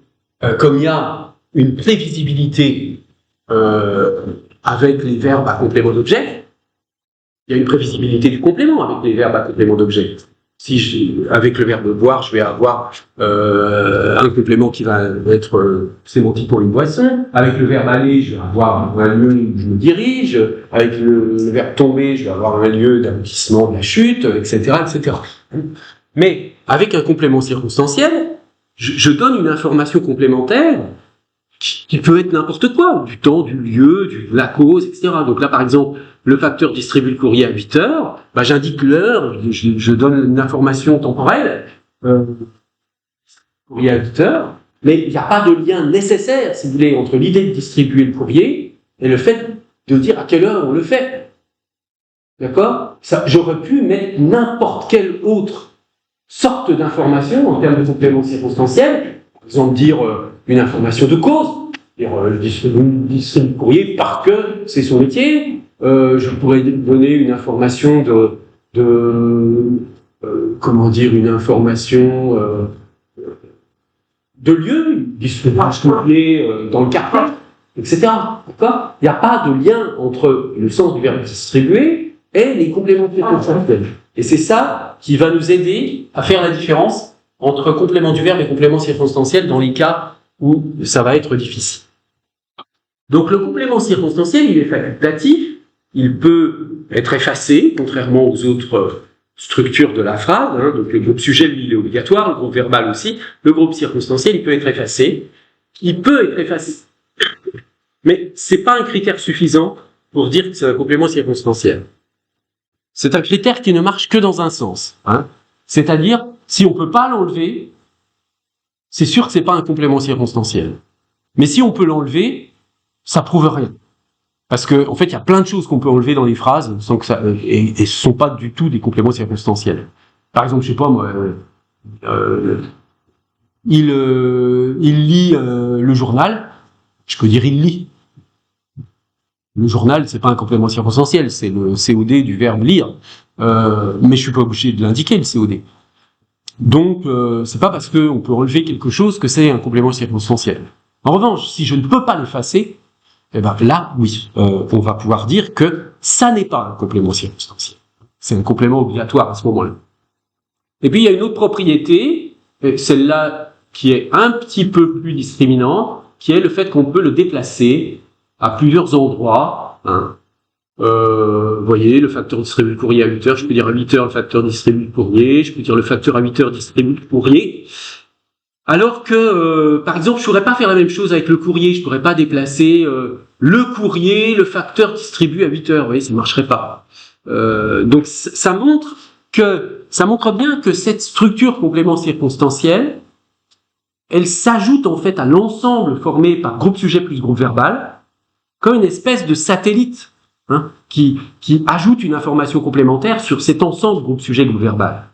comme il y a une prévisibilité avec les verbes à complément d'objet, il y a une prévisibilité du complément avec les verbes à complément d'objet. Si avec le verbe boire, je vais avoir un complément qui va être sémantique pour une boisson. Avec le verbe aller, je vais avoir un lieu où je me dirige. Avec le verbe tomber, je vais avoir un lieu d'aboutissement de la chute, etc., etc. Mais avec un complément circonstanciel, je donne une information complémentaire qui peut être n'importe quoi, du temps, du lieu, de la cause, etc. Donc là, par exemple, le facteur distribue le courrier à 8 heures, j'indique l'heure, je donne une information temporelle, courrier à 8 heures, mais il n'y a pas de lien nécessaire, si vous voulez, entre l'idée de distribuer le courrier et le fait de dire à quelle heure on le fait. D'accord? J'aurais pu mettre n'importe quelle autre sorte d'information en termes de complément circonstanciel, par exemple dire une information de cause, dire distribue le courrier parce que c'est son métier. Je pourrais donner une information une information de lieu, distribuage complet dans le quartier, etc. D'accord? Il n'y a pas de lien entre le sens du verbe distribuer et les compléments circonstanciels. Et c'est ça qui va nous aider à faire la différence entre complément du verbe et complément circonstanciel dans les cas où ça va être difficile. Donc le complément circonstanciel, il est facultatif, il peut être effacé, contrairement aux autres structures de la phrase. Donc le groupe sujet, lui, il est obligatoire, le groupe verbal aussi. Le groupe circonstanciel, il peut être effacé. Il peut être effacé. Mais c'est pas un critère suffisant pour dire que c'est un complément circonstanciel. C'est un critère qui ne marche que dans un sens. C'est-à-dire, si on peut pas l'enlever, c'est sûr que c'est pas un complément circonstanciel. Mais si on peut l'enlever, ça prouve rien. Parce que, en fait, il y a plein de choses qu'on peut enlever dans les phrases sans que ça, et ce sont pas du tout des compléments circonstanciels. Par exemple, je sais pas, moi, il lit le journal. Je peux dire il lit. Le journal, c'est pas un complément circonstanciel, c'est le COD du verbe lire. Mais je suis pas obligé de l'indiquer, le COD. Donc, c'est pas parce qu'on peut relever quelque chose que c'est un complément circonstanciel. En revanche, si je ne peux pas l'effacer, eh ben là, oui, on va pouvoir dire que ça n'est pas un complément circonstanciel. C'est un complément obligatoire à ce moment-là. Et puis, il y a une autre propriété, celle-là qui est un petit peu plus discriminante, qui est le fait qu'on peut le déplacer à plusieurs endroits. Hein. Vous voyez, le facteur distribue le courrier à 8 heures, je peux dire à 8 heures le facteur distribue le courrier, je peux dire le facteur à 8 heures distribue le courrier. Alors que, par exemple, je pourrais pas faire la même chose avec le courrier, je pourrais pas déplacer le courrier, le facteur distribue à 8 heures, vous voyez, ça marcherait pas. Donc ça montre bien que cette structure complément circonstancielle, elle s'ajoute en fait à l'ensemble formé par groupe sujet plus groupe verbal, comme une espèce de satellite, hein, qui ajoute une information complémentaire sur cet ensemble groupe sujet groupe verbal.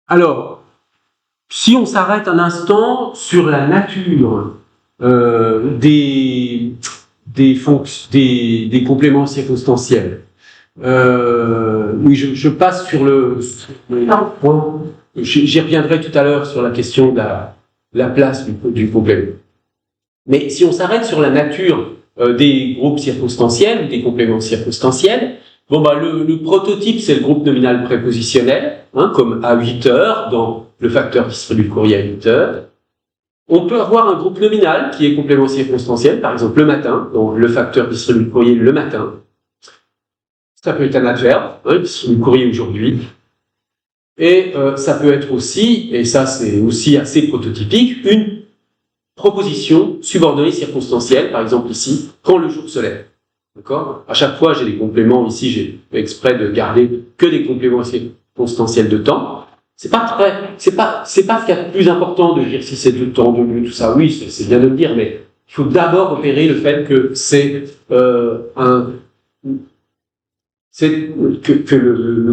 Alors, si on s'arrête un instant sur la nature des compléments circonstanciels, oui, je passe sur le point. J'y reviendrai tout à l'heure sur la question de la place du complément. Mais si on s'arrête sur la nature des groupes circonstanciels, des compléments circonstanciels, bon bah le prototype c'est le groupe nominal prépositionnel, hein, comme à 8 heures dans le facteur distribue le courrier à 8 heures. On peut avoir un groupe nominal qui est complément circonstanciel, par exemple le matin, donc le facteur distribue le courrier le matin. Ça peut être un adverbe, hein, distribue le courrier aujourd'hui. Et ça peut être aussi, et ça c'est aussi assez prototypique, une proposition subordonnée circonstancielle, par exemple ici, quand le jour se lève. D'accord ? À chaque fois, j'ai des compléments. Ici, j'ai fait exprès de garder que des compléments circonstanciels de temps. C'est pas ce qu'il y a de plus important de dire si c'est de temps, de lieu, tout ça. Oui, c'est bien de le dire, mais il faut d'abord repérer le fait que c'est le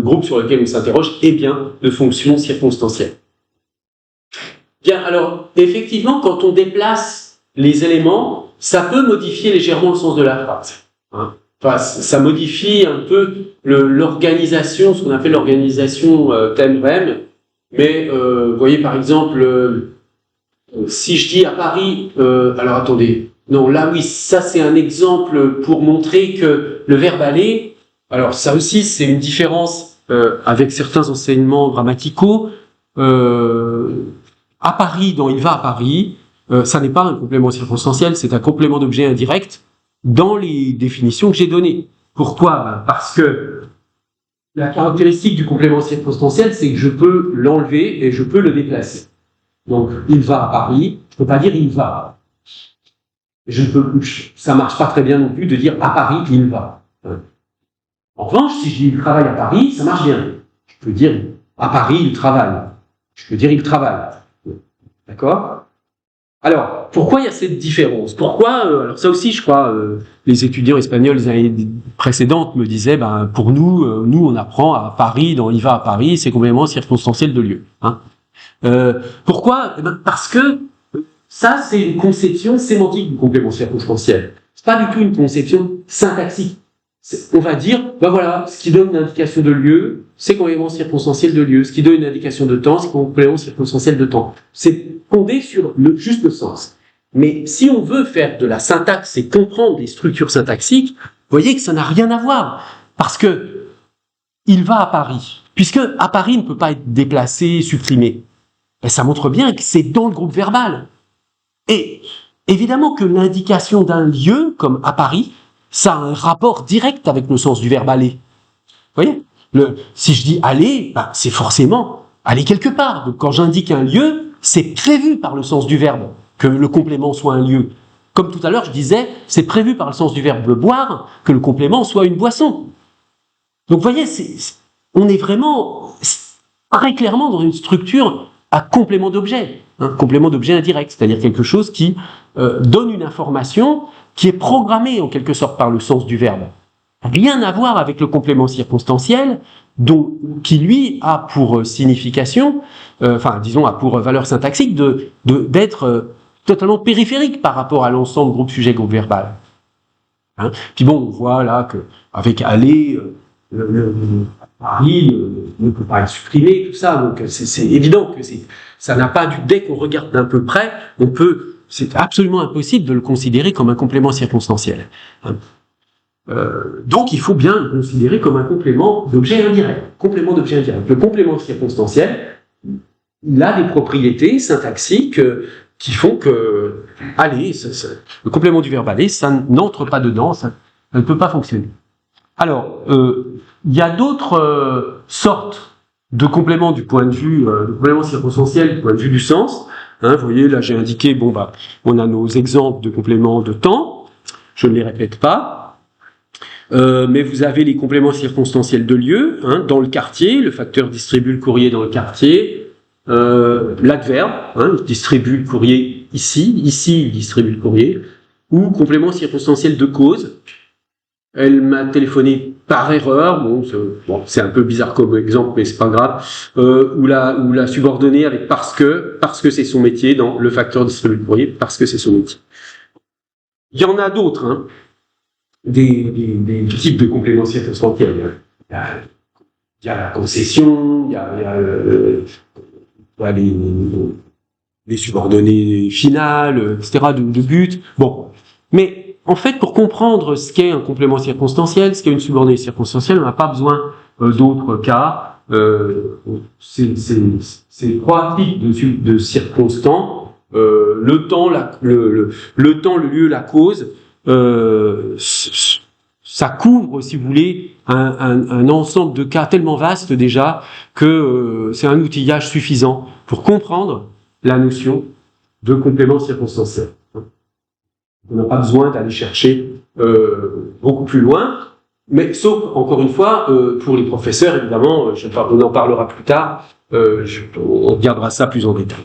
groupe sur lequel on s'interroge est bien de fonction circonstancielle. Bien, alors, effectivement, quand on déplace les éléments, ça peut modifier légèrement le sens de la phrase. Hein. Enfin, ça modifie un peu l'organisation, ce qu'on appelle l'organisation thème-rem. Mais, vous voyez, par exemple, si je dis à Paris, alors attendez, non, là oui, ça c'est un exemple pour montrer que le verbe aller, alors ça aussi c'est une différence avec certains enseignements grammaticaux. À Paris, dans il va à Paris, ça n'est pas un complément circonstanciel, c'est un complément d'objet indirect dans les définitions que j'ai données. Pourquoi ? Parce que la caractéristique du complément circonstanciel, c'est que je peux l'enlever et je peux le déplacer. Donc, il va à Paris, je ne peux pas dire il va. Ça marche pas très bien non plus de dire à Paris il va. En revanche, si je dis il travaille à Paris, ça marche bien. Je peux dire à Paris il travaille. Je peux dire il travaille. D'accord ? Alors, pourquoi il y a cette différence ? Pourquoi alors ça aussi, je crois, les étudiants espagnols des années précédentes me disaient, pour nous on apprend à Paris, dans il va à Paris, c'est complètement circonstanciel de lieu. Hein. Pourquoi ? Parce que ça, c'est une conception sémantique du complément circonstanciel. C'est pas du tout une conception syntaxique. On va dire, voilà, ce qui donne une indication de lieu, c'est complément circonstanciel de lieu. Ce qui donne une indication de temps, c'est complément circonstanciel de temps. C'est fondé sur juste le sens. Mais si on veut faire de la syntaxe et comprendre des structures syntaxiques, vous voyez que ça n'a rien à voir. Parce que il va à Paris. Puisque à Paris ne peut pas être déplacé, supprimé. Et ça montre bien que c'est dans le groupe verbal. Et évidemment que l'indication d'un lieu, comme à Paris, ça a un rapport direct avec le sens du verbe aller. Vous voyez ? Si je dis aller, c'est forcément aller quelque part. Donc quand j'indique un lieu, c'est prévu par le sens du verbe que le complément soit un lieu. Comme tout à l'heure, je disais, c'est prévu par le sens du verbe boire que le complément soit une boisson. Donc vous voyez, on est vraiment très clairement dans une structure à complément d'objet, complément d'objet indirect, c'est-à-dire quelque chose qui donne une information qui est programmée en quelque sorte par le sens du verbe. Rien à voir avec le complément circonstanciel, qui lui a pour signification, disons a pour valeur syntaxique d'être totalement périphérique par rapport à l'ensemble groupe sujet groupe verbal. Puis bon, on voit là qu'avec aller, Paris ne peut pas être supprimé, tout ça, donc c'est évident que ça n'a pas dès qu'on regarde d'un peu près, c'est absolument impossible de le considérer comme un complément circonstanciel. Donc il faut bien le considérer comme un complément d'objet indirect. Complément d'objet indirect. Le complément circonstanciel, il a des propriétés syntaxiques qui font que, le complément du verbe aller, ça n'entre pas dedans, ça ne peut pas fonctionner. Alors, il y a d'autres sortes de compléments du point de vue, de compléments circonstanciels du point de vue du sens. Vous voyez, là j'ai indiqué, on a nos exemples de compléments de temps, je ne les répète pas. Mais vous avez les compléments circonstanciels de lieu, dans le quartier, le facteur distribue le courrier dans le quartier, l'adverbe, il distribue le courrier ici il distribue le courrier, ou complément circonstanciel de cause, elle m'a téléphoné par erreur, c'est un peu bizarre comme exemple, mais c'est pas grave, ou la subordonnée avec parce que c'est son métier, dans le facteur distribue le courrier, parce que c'est son métier. Il y en a d'autres, des types de compléments circonstanciels. Il y a la concession, il y a les subordonnées finales, etc., de but. Mais en fait, pour comprendre ce qu'est un complément circonstanciel, ce qu'est une subordonnée circonstancielle, on n'a pas besoin d'autres cas. C'est trois types de circonstants. Le temps, le lieu, la cause. Ça couvre, si vous voulez, un ensemble de cas tellement vaste déjà que c'est un outillage suffisant pour comprendre la notion de complément circonstanciel. On n'a pas besoin d'aller chercher beaucoup plus loin, mais sauf, encore une fois, pour les professeurs, évidemment, on en parlera plus tard, on regardera ça plus en détail.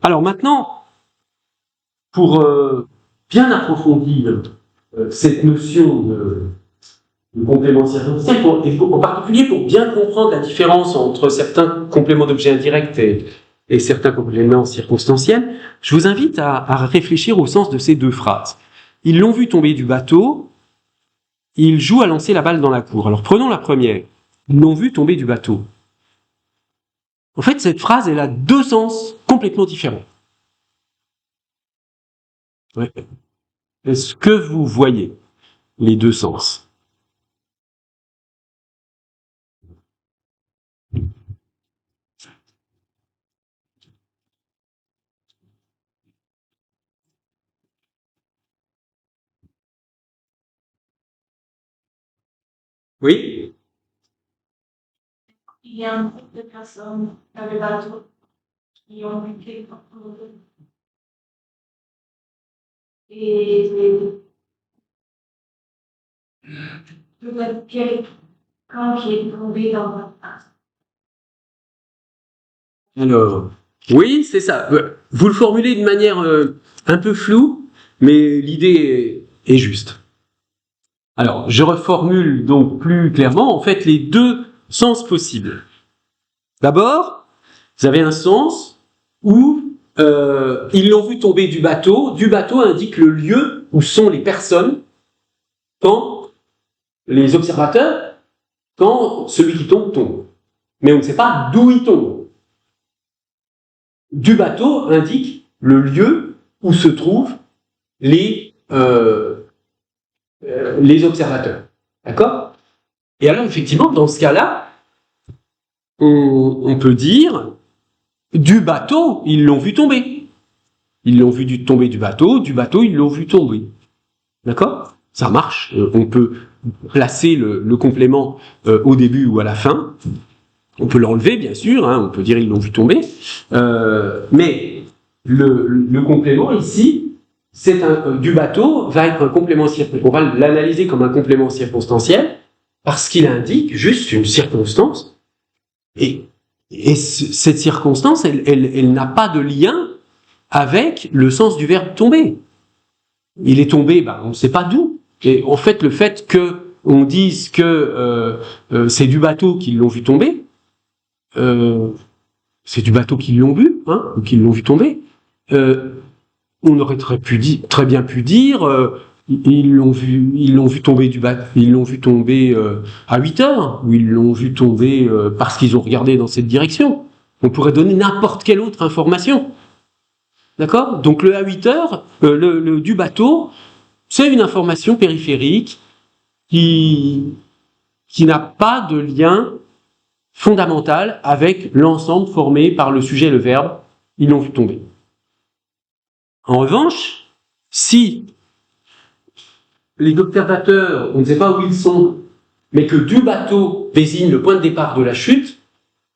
Alors maintenant, pour bien approfondir cette notion de complément circonstanciel, en particulier pour bien comprendre la différence entre certains compléments d'objet indirect et certains compléments circonstanciels, je vous invite à réfléchir au sens de ces deux phrases. Ils l'ont vu tomber du bateau, ils jouent à lancer la balle dans la cour. Alors prenons la première. Ils l'ont vu tomber du bateau. En fait, cette phrase, elle a deux sens complètement différents. Ouais. Est-ce que vous voyez les deux sens? Oui? Il y a un groupe de personnes dans le bateau qui ont lutté contre le feu. Et peut-être quelqu'un qui est tombé dans la face. Alors, oui, c'est ça. Vous le formulez de manière un peu floue, mais l'idée est juste. Alors, je reformule donc plus clairement, en fait, les deux sens possibles. D'abord, vous avez un sens où ils l'ont vu tomber du bateau. Du bateau indique le lieu où sont les personnes quand les observateurs, quand celui qui tombe. Mais on ne sait pas d'où il tombe. Du bateau indique le lieu où se trouvent les observateurs. D'accord? Et alors, effectivement, dans ce cas-là, on peut dire du bateau, ils l'ont vu tomber. Ils l'ont vu tomber du bateau, ils l'ont vu tomber. D'accord? Ça marche. On peut placer le complément au début ou à la fin. On peut l'enlever, bien sûr, on peut dire ils l'ont vu tomber. Mais le complément ici, du bateau, va être un complément circonstanciel. On va l'analyser comme un complément circonstanciel parce qu'il indique juste une circonstance. Et Et cette circonstance, elle n'a pas de lien avec le sens du verbe tomber. Il est tombé, on ne sait pas d'où. Et en fait, le fait qu'on dise que c'est du bateau qu'ils l'ont vu tomber, c'est du bateau qu'ils l'ont vu, ou qu'ils l'ont vu tomber. On aurait très bien pu dire ils l'ont vu tomber du bateau, ils l'ont vu tomber à 8 heures, ou ils l'ont vu tomber parce qu'ils ont regardé dans cette direction. On pourrait donner n'importe quelle autre information. D'accord? Donc le à 8 heures, le du bateau, c'est une information périphérique qui n'a pas de lien fondamental avec l'ensemble formé par le sujet et le verbe. Ils l'ont vu tomber. En revanche, si les observateurs, on ne sait pas où ils sont, mais que du bateau désigne le point de départ de la chute,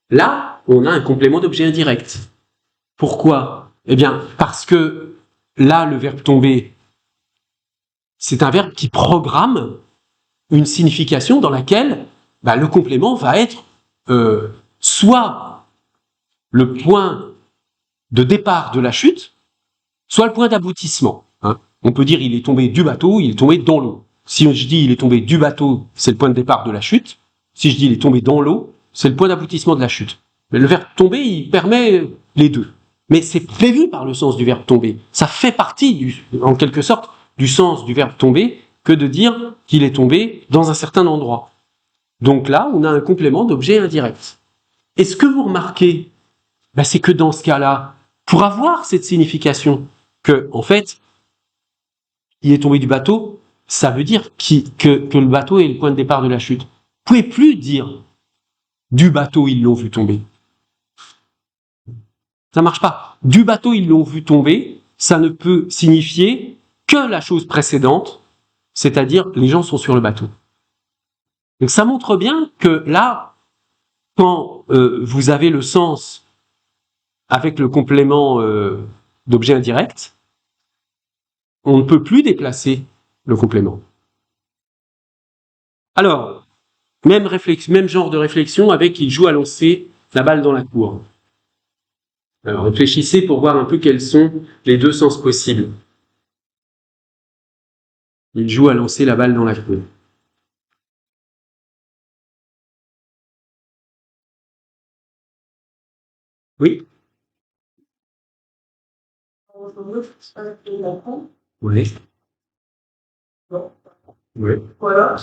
là, on a un complément d'objet indirect. Pourquoi? Eh bien, parce que là, le verbe tomber, c'est un verbe qui programme une signification dans laquelle le complément va être soit le point de départ de la chute, soit le point d'aboutissement. On peut dire il est tombé du bateau, il est tombé dans l'eau. Si je dis il est tombé du bateau, c'est le point de départ de la chute. Si je dis il est tombé dans l'eau, c'est le point d'aboutissement de la chute. Mais le verbe tomber, il permet les deux. Mais c'est prévu par le sens du verbe tomber. Ça fait partie, en quelque sorte, du sens du verbe tomber que de dire qu'il est tombé dans un certain endroit. Donc là, on a un complément d'objet indirect. Et ce que vous remarquez, c'est que dans ce cas-là, pour avoir cette signification que, en fait, il est tombé du bateau, ça veut dire que le bateau est le point de départ de la chute. Vous ne pouvez plus dire du bateau, ils l'ont vu tomber. Ça marche pas. Du bateau, ils l'ont vu tomber, ça ne peut signifier que la chose précédente, c'est-à-dire les gens sont sur le bateau. Donc ça montre bien que là, quand vous avez le sens avec le complément d'objet indirect, on ne peut plus déplacer le complément. Alors, même genre de réflexion avec il joue à lancer la balle dans la cour. Alors, réfléchissez pour voir un peu quels sont les deux sens possibles. Il joue à lancer la balle dans la cour. Oui? Oui. Oui. Voilà.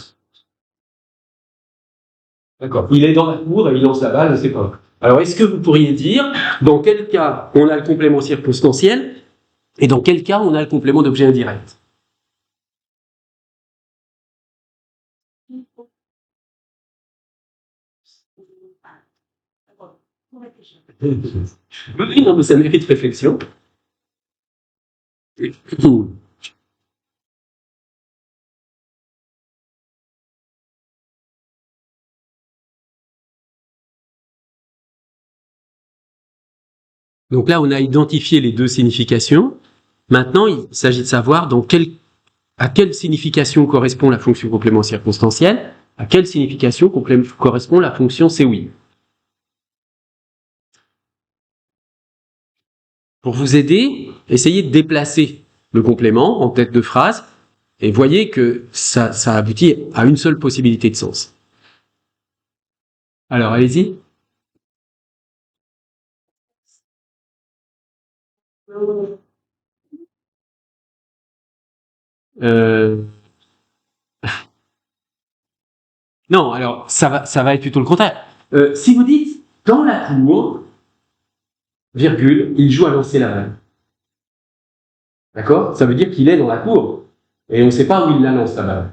D'accord. Il est dans la cour et il lance la balle, je ne sais pas. Alors, est-ce que vous pourriez dire dans quel cas on a le complément circonstanciel et dans quel cas on a le complément d'objet indirect? Oui, non, mais ça mérite réflexion. Donc là, on a identifié les deux significations. Maintenant, il s'agit de savoir à quelle signification correspond la fonction complément circonstanciel, à quelle signification correspond la fonction c'est oui. Pour vous aider, essayez de déplacer le complément en tête de phrase et voyez que ça aboutit à une seule possibilité de sens. Alors, allez-y. Non, alors, ça va être plutôt le contraire. Si vous dites, dans la cour, virgule, il joue à lancer la balle. D'accord? Ça veut dire qu'il est dans la cour. Et on ne sait pas où il la lance, la balle.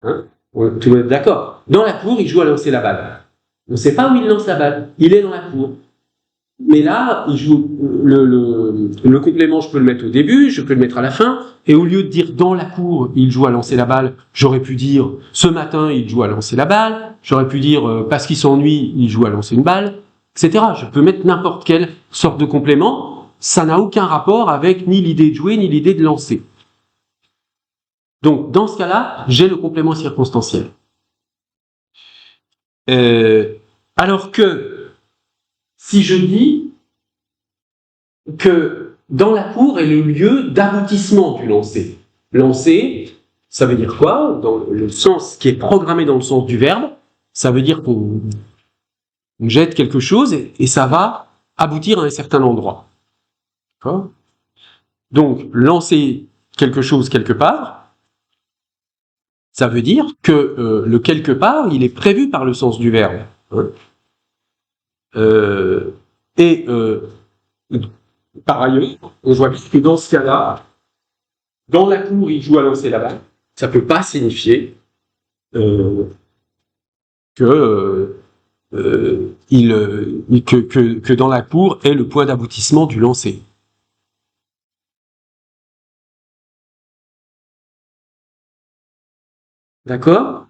Tout le monde est d'accord. Dans la cour, il joue à lancer la balle. On ne sait pas où il lance la balle. Il est dans la cour. Mais là, il joue le complément, je peux le mettre au début, je peux le mettre à la fin, et au lieu de dire dans la cour, il joue à lancer la balle, j'aurais pu dire ce matin, il joue à lancer la balle, j'aurais pu dire parce qu'il s'ennuie, il joue à lancer une balle, etc. Je peux mettre n'importe quelle sorte de complément, ça n'a aucun rapport avec ni l'idée de jouer, ni l'idée de lancer. Donc, dans ce cas-là, j'ai le complément circonstanciel. Alors que, si je dis que dans la cour est le lieu d'aboutissement du lancer. Lancer, ça veut dire quoi? Dans le sens qui est programmé dans le sens du verbe, ça veut dire qu'on jette quelque chose et ça va aboutir à un certain endroit. D'accord? Donc, lancer quelque chose quelque part, ça veut dire que le quelque part, il est prévu par le sens du verbe. Hein. Par ailleurs, on voit bien que dans ce cas-là, dans la cour, il joue à lancer la balle. Ça ne peut pas signifier que dans la cour est le point d'aboutissement du lancer. D'accord?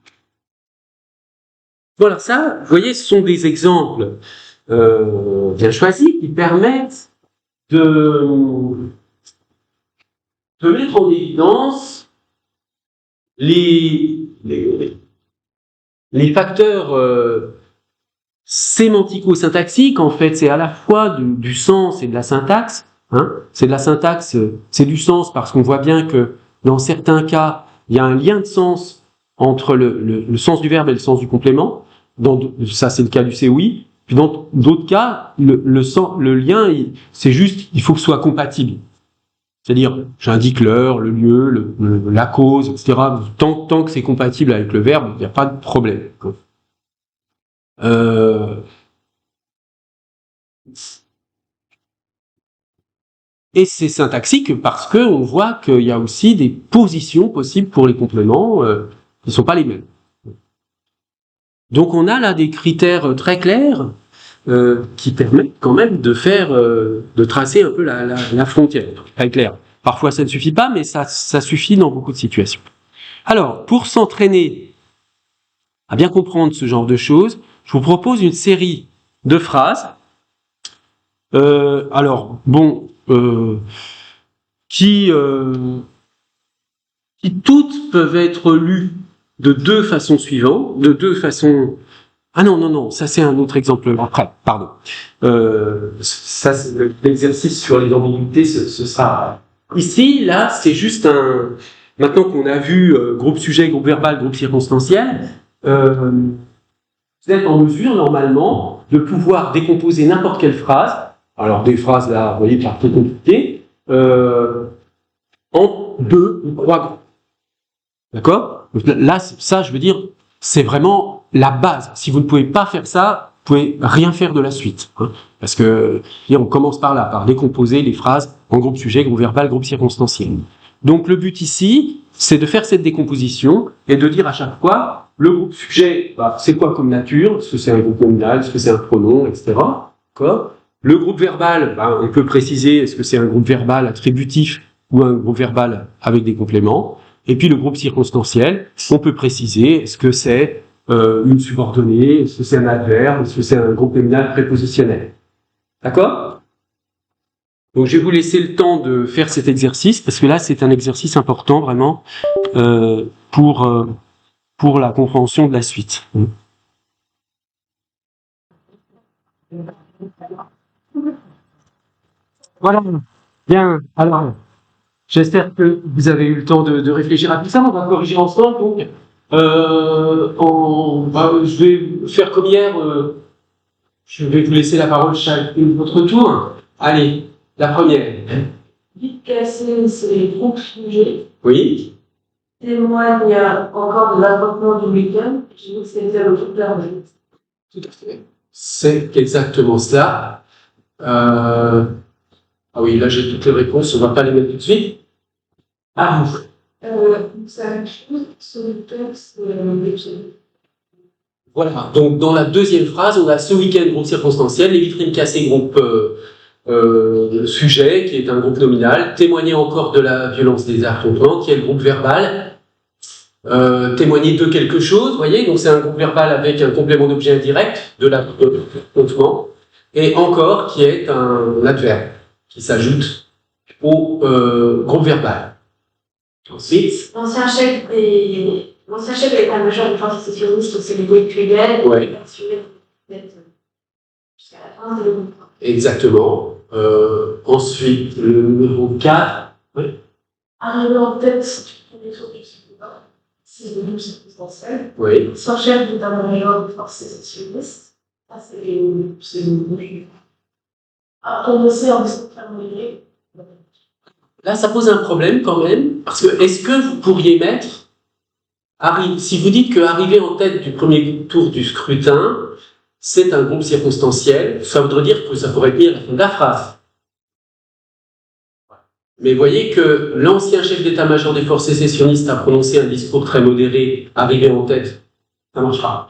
Voilà, ça, vous voyez, ce sont des exemples bien choisis qui permettent de mettre en évidence les facteurs sémantico-syntaxiques. En fait, c'est à la fois du sens et de la syntaxe. Hein. C'est de la syntaxe, c'est du sens parce qu'on voit bien que dans certains cas, il y a un lien de sens entre le sens du verbe et le sens du complément. Ça, c'est le cas du COI. Puis dans d'autres cas, le lien, c'est juste, il faut que ce soit compatible. C'est-à-dire, j'indique l'heure, le lieu, la cause, etc. Tant que c'est compatible avec le verbe, il n'y a pas de problème. Et c'est syntaxique parce qu'on voit qu'il y a aussi des positions possibles pour les compléments qui ne sont pas les mêmes. Donc on a là des critères très clairs qui permettent quand même de tracer un peu la frontière. Très clair. Parfois ça ne suffit pas, mais ça suffit dans beaucoup de situations. Alors, pour s'entraîner à bien comprendre ce genre de choses, je vous propose une série de phrases. Qui toutes peuvent être lues de deux façons suivantes, de deux façons... Ah non, ça c'est un autre exemple après, pardon. Ça, l'exercice sur les ambiguïtés, ce sera... Ici, là, c'est juste un... Maintenant qu'on a vu groupe sujet, groupe verbal, groupe circonstanciel, vous êtes en mesure, normalement, de pouvoir décomposer n'importe quelle phrase, alors des phrases, là, vous voyez, pas trop compliquées, en 2 ou 3 groupes. D'accord? Là, ça, je veux dire, c'est vraiment la base. Si vous ne pouvez pas faire ça, vous pouvez rien faire de la suite. Hein, parce que, on commence par là, par décomposer les phrases en groupe sujet, groupe verbal, groupe circonstanciel. Donc, le but ici, c'est de faire cette décomposition et de dire à chaque fois, le groupe sujet, c'est quoi comme nature? Est-ce que c'est un groupe nominal? Est-ce que c'est un pronom? Etc. D'accord? Le groupe verbal, on peut préciser, est-ce que c'est un groupe verbal attributif ou un groupe verbal avec des compléments? Et puis le groupe circonstanciel, on peut préciser, est-ce que c'est une subordonnée, est-ce que c'est un adverbe, est-ce que c'est un groupe nominal prépositionnel. D'accord? Donc je vais vous laisser le temps de faire cet exercice, parce que là c'est un exercice important vraiment pour la compréhension de la suite. Voilà. Bien. Alors, j'espère que vous avez eu le temps de réfléchir à tout ça. On va corriger ensemble. Donc, je vais faire comme hier. Je vais vous laisser la parole chacun de votre tour. Allez, la première. Vite cassé, c'est groupe sujet. Oui. Témoigne encore de l'avortement du week-end. Je dis que c'était le groupe verbal. Tout à fait. C'est exactement ça. Ah oui, là j'ai toutes les réponses, on ne va pas les mettre tout de suite. Ah vous. C'est la même chose, ce texte, Voilà, donc dans la deuxième phrase, on a ce week-end groupe circonstanciel, les vitrines cassées groupe sujet, qui est un groupe nominal, témoigner encore de la violence des affrontements, qui est le groupe verbal, témoigner de quelque chose, vous voyez, donc c'est un groupe verbal avec un complément d'objet indirect de l'affrontement, et encore qui est un adverbe qui s'ajoute au groupe verbal. Ensuite, l'ancien chef de l'état-major du Parti socialiste, c'est le groupe Fidel. Ouais. peut-être jusqu'à la fin, c'est le groupe. Exactement. Ensuite, le numéro 4. Oui. Arriver en tête, si tu prends les choses du secrétaire, c'est le groupe circonstanciel. Oui. Sans chef d'état-major de forces sécessionnistes. Ça, c'est le groupe. À prononcer en discours fermé. Là, ça pose un problème quand même, parce que est-ce que vous pourriez mettre, si vous dites qu'arriver en tête du premier tour du scrutin, c'est un groupe circonstanciel, ça voudrait dire que ça pourrait être mis à la fin de la phrase. Mais voyez que l'ancien chef d'état-major des forces sécessionnistes a prononcé un discours très modéré, arrivé en tête. Ça marchera.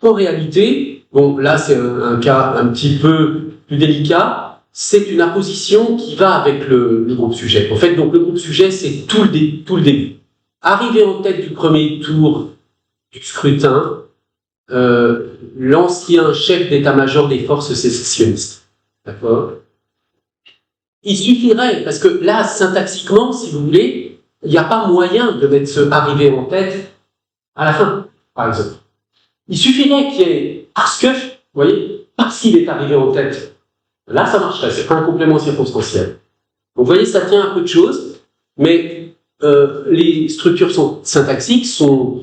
En réalité, bon, là c'est un cas un petit peu plus délicat, c'est une apposition qui va avec le groupe sujet. En fait, donc le groupe sujet, c'est tout le début. Arrivé en tête du premier tour du scrutin, l'ancien chef d'état-major des forces sécessionnistes. D'accord? Il suffirait, parce que là, syntaxiquement, si vous voulez, il n'y a pas moyen de mettre ce arrivé en tête à la fin, par exemple. Il suffirait qu'il y ait parce que, vous voyez, parce qu'il est arrivé en tête. Là, ça marcherait, c'est pas un complément circonstanciel. Donc, vous voyez, ça tient un peu de choses, mais les structures syntaxiques sont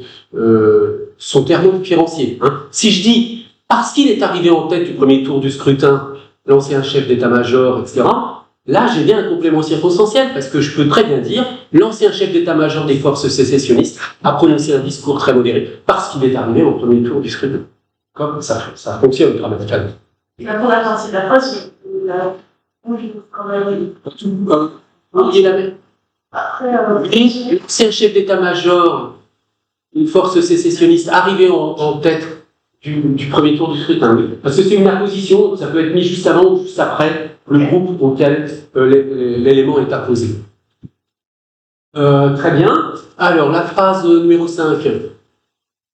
thermodiférenciées. Hein. Si je dis parce qu'il est arrivé en tête du premier tour du scrutin, l'ancien chef d'état-major, etc., là, j'ai bien un complément circonstanciel, parce que je peux très bien dire l'ancien chef d'état-major des forces sécessionnistes a prononcé un discours très modéré, parce qu'il est arrivé au premier tour du scrutin. Comme ça fonctionne grammaticalement. La première partie de la phrase, quand même. Il a même. Après, L'ancien chef d'état-major une force sécessionniste arrivé en tête du premier tour du scrutin. Parce que c'est une apposition, ça peut être mis juste avant ou juste après le groupe auquel l'élément est apposé. Très bien. Alors, la phrase numéro 5.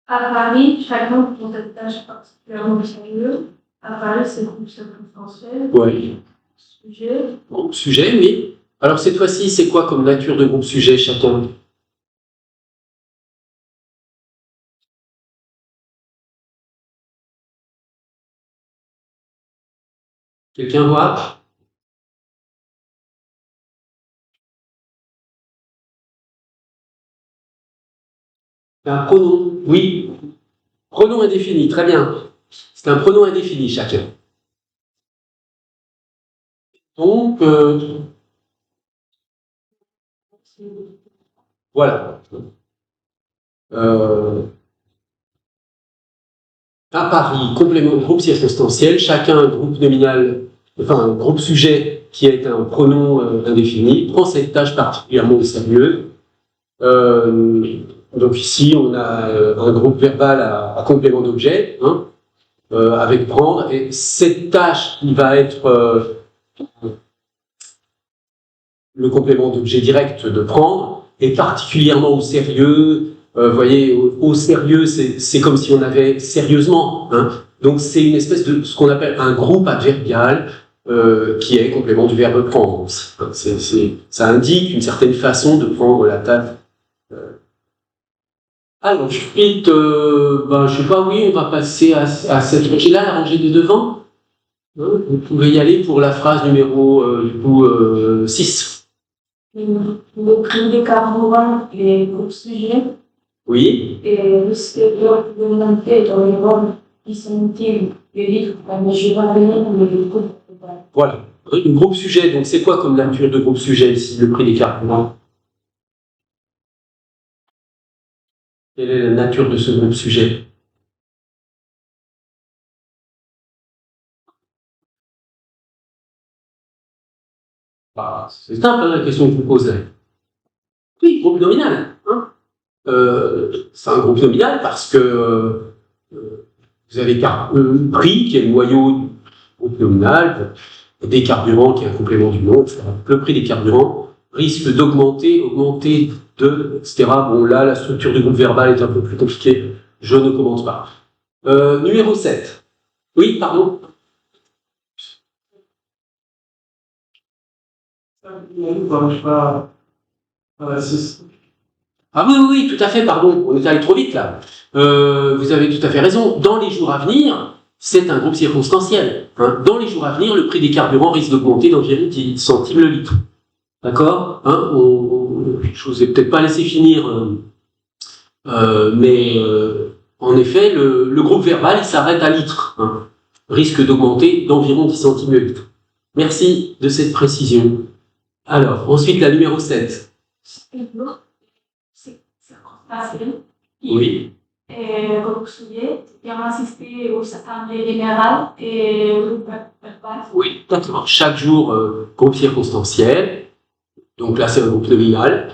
À Paris, chacun pour cette tâche particulièrement sérieuse. À Paris, c'est le groupe circonstanciel. Oui. Sujet. Groupe sujet, oui. Alors, cette fois-ci, c'est quoi comme nature de groupe sujet, chacun? Quelqu'un voit? Un pronom, oui. Pronom indéfini, très bien. C'est un pronom indéfini, chacun. Donc, voilà. À Paris, complément groupe circonstanciel, chacun un groupe nominal, enfin un groupe sujet qui est un pronom indéfini, prend cette tâche particulièrement au sérieux. Donc ici, on a un groupe verbal à complément d'objet, hein, avec prendre, et cette tâche qui va être le complément d'objet direct de prendre est particulièrement au sérieux. Vous voyez, au sérieux, c'est comme si on avait sérieusement. Hein. Donc c'est une espèce de ce qu'on appelle un groupe adverbial qui est complément du verbe prendre. Hein. Ça indique une certaine façon de prendre la tâche. Alors, ensuite, je sais pas, oui, on va passer à cette rangée-là, la rangée de devant. Hein, vous pouvez y aller pour la phrase numéro 6. Le prix des carburants et groupes sujets. Oui. Et le secteur de l'humanité dans les rôles qui sont-ils les livres, la mesure les groupes. Voilà. Le groupe sujet, donc c'est quoi comme nature de groupe sujet ici, le prix des carburants? Quelle est la nature de ce groupe sujet? C'est simple, hein, la question que je vous pose là. Oui, groupe nominal. Hein. C'est un groupe nominal parce que vous avez prix qui est le noyau du groupe nominal, des carburants qui est un complément du nom, etc. Le prix des carburants risque d'augmenter, etc. Bon, là, la structure du groupe verbal est un peu plus compliquée. Je ne commente pas. Numéro 7. Oui, pardon. Ah oui, oui, oui, tout à fait, pardon, on est allé trop vite là. Vous avez tout à fait raison. Dans les jours à venir, c'est un groupe circonstanciel. Hein. Dans les jours à venir, le prix des carburants risque d'augmenter d'environ 10 centimes le litre. D'accord, hein, je vous ai peut-être pas laissé finir, mais en effet, le groupe verbal, il s'arrête à litre. Hein, risque d'augmenter d'environ 10 centimes le litre. Merci de cette précision. Alors, ensuite, la numéro 7. C'est facile. Oui. Comme vous savez, bien assister aux assemblées générales et au verbal. Oui, d'accord. Chaque jour, groupe circonstanciel. Donc là, c'est un groupe nominal.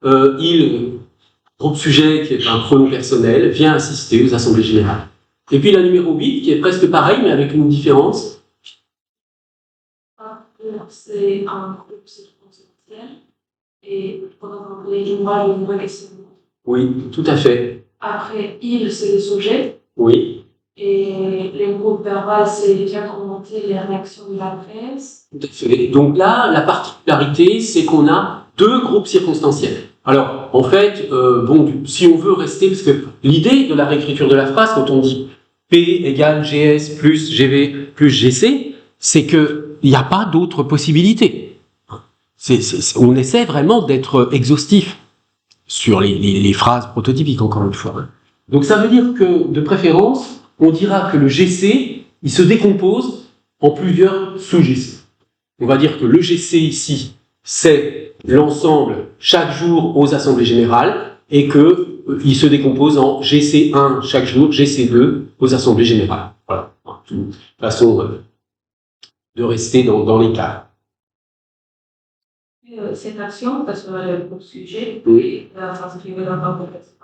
Groupe sujet, qui est un pronom personnel, vient assister aux assemblées générales. Et puis la numéro 8, qui est presque pareil, mais avec une différence. C'est un groupe circonstanciel et pendant l'assemblée générale, il y a une question. Oui, tout à fait. Après, il, c'est le sujet. Oui. Et les groupes verbaux, c'est bien commenter les réactions de la presse. Tout à fait. Donc là, la particularité, c'est qu'on a deux groupes circonstanciels. Alors, en fait, si on veut rester, parce que l'idée de la réécriture de la phrase, quand on dit P égale GS plus GV plus GC, c'est qu'il n'y a pas d'autre possibilité. On essaie vraiment d'être exhaustif sur les phrases prototypiques, encore une fois. Donc ça veut dire que, de préférence, on dira que le GC, il se décompose en plusieurs sous-GC. On va dire que le GC ici, c'est l'ensemble chaque jour aux assemblées générales et qu'il se décompose en GC1 chaque jour, GC2 aux assemblées générales. Voilà, une façon de rester dans les cas. Cette action, parce que le sujet, oui. S'inscrire dans un contexte.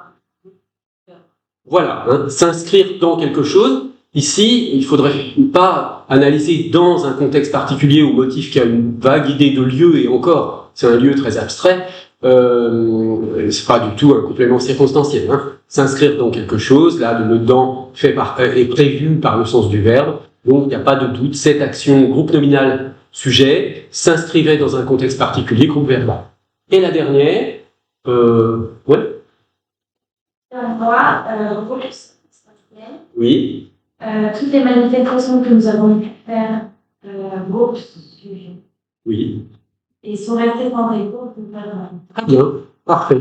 Voilà, hein, s'inscrire dans quelque chose. Ici, il ne faudrait pas analyser dans un contexte particulier au motif qui a une vague idée de lieu, et encore, c'est un lieu très abstrait, c'est pas du tout un complément circonstanciel. Hein. S'inscrire dans quelque chose, là, le dans est prévu par le sens du verbe, donc il n'y a pas de doute, cette action, groupe nominal sujet, s'inscrivait dans un contexte particulier, groupe verbal. Et la dernière, ouais. Oui. Toutes les manifestations que nous avons pu faire, groupe, oui. et sont restées dans des groupes. Très bien, parfait.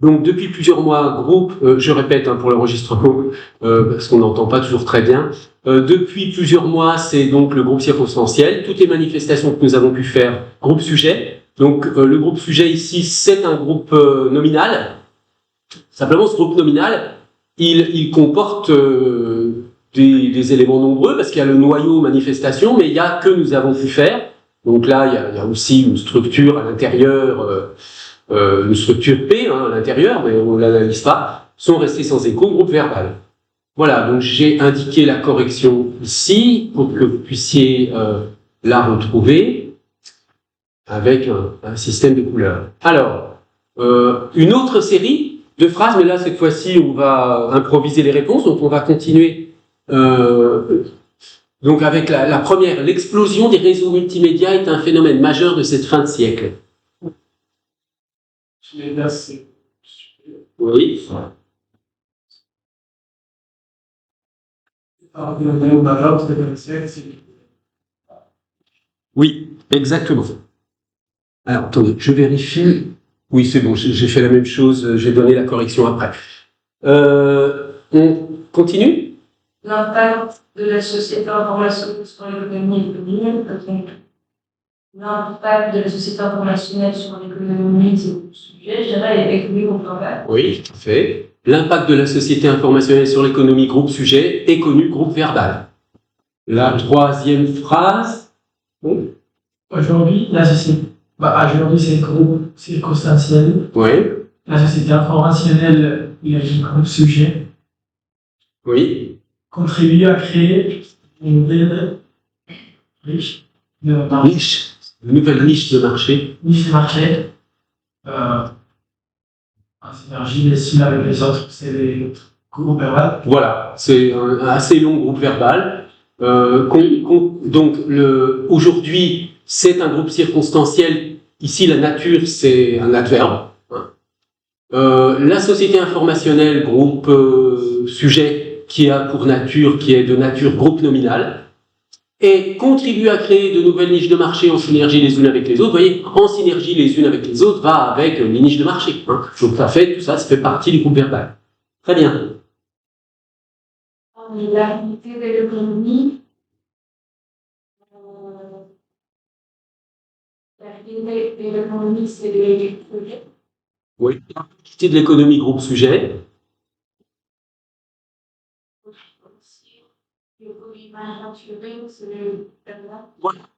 Donc depuis plusieurs mois, groupe, je répète hein, pour l'enregistrement, parce qu'on n'entend pas toujours très bien, depuis plusieurs mois, c'est donc le groupe circonstanciel, toutes les manifestations que nous avons pu faire, groupe sujet. Donc le groupe sujet ici, c'est un groupe nominal. Simplement, ce groupe nominal, il comporte des éléments nombreux, parce qu'il y a le noyau manifestation, mais il y a que nous avons pu faire. Donc là, il y a aussi une structure à l'intérieur, une structure P hein, à l'intérieur, mais on ne l'analyse pas, sont restés sans écho, groupe verbal. Voilà, donc j'ai indiqué la correction ici, pour que vous puissiez la retrouver, avec un système de couleurs. Alors, une autre série de phrases, mais là, cette fois-ci, on va improviser les réponses, donc on va continuer donc avec la première, l'explosion des réseaux multimédia est un phénomène majeur de cette fin de siècle. Oui. Oui, exactement. Alors, attendez, je vérifie. Oui, c'est bon, j'ai fait la même chose, j'ai donné la correction après. On continue ? L'impact de la société informationnelle sur l'économie économique. L'impact de la société informationnelle sur l'économie, c'est le sujet, je dirais, économie au travail. Oui, tout à fait. L'impact de la société informationnelle sur l'économie, groupe sujet, est connu, groupe verbal. La troisième phrase. Bon. Aujourd'hui, la société. Aujourd'hui, c'est le groupe circonstanciel. Oui. La société informationnelle, il y a un groupe sujet. Oui. Contribue à créer une nouvelle niche de marché. Une nouvelle niche de marché. Niche de marché. En synergie les unes avec les autres, c'est les groupes verbal. Voilà, c'est un assez long groupe verbal. Donc, aujourd'hui, c'est un groupe circonstanciel. Ici, la nature, c'est un adverbe. La société informationnelle, groupe sujet, qui est de nature groupe nominal, et contribue à créer de nouvelles niches de marché en synergie les unes avec les autres. Vous voyez, en synergie les unes avec les autres va avec les niches de marché. Hein. Donc tout ça fait partie du groupe verbal. Très bien. L'activité de l'économie, c'est les projets. Oui. L'activité de l'économie groupe sujet.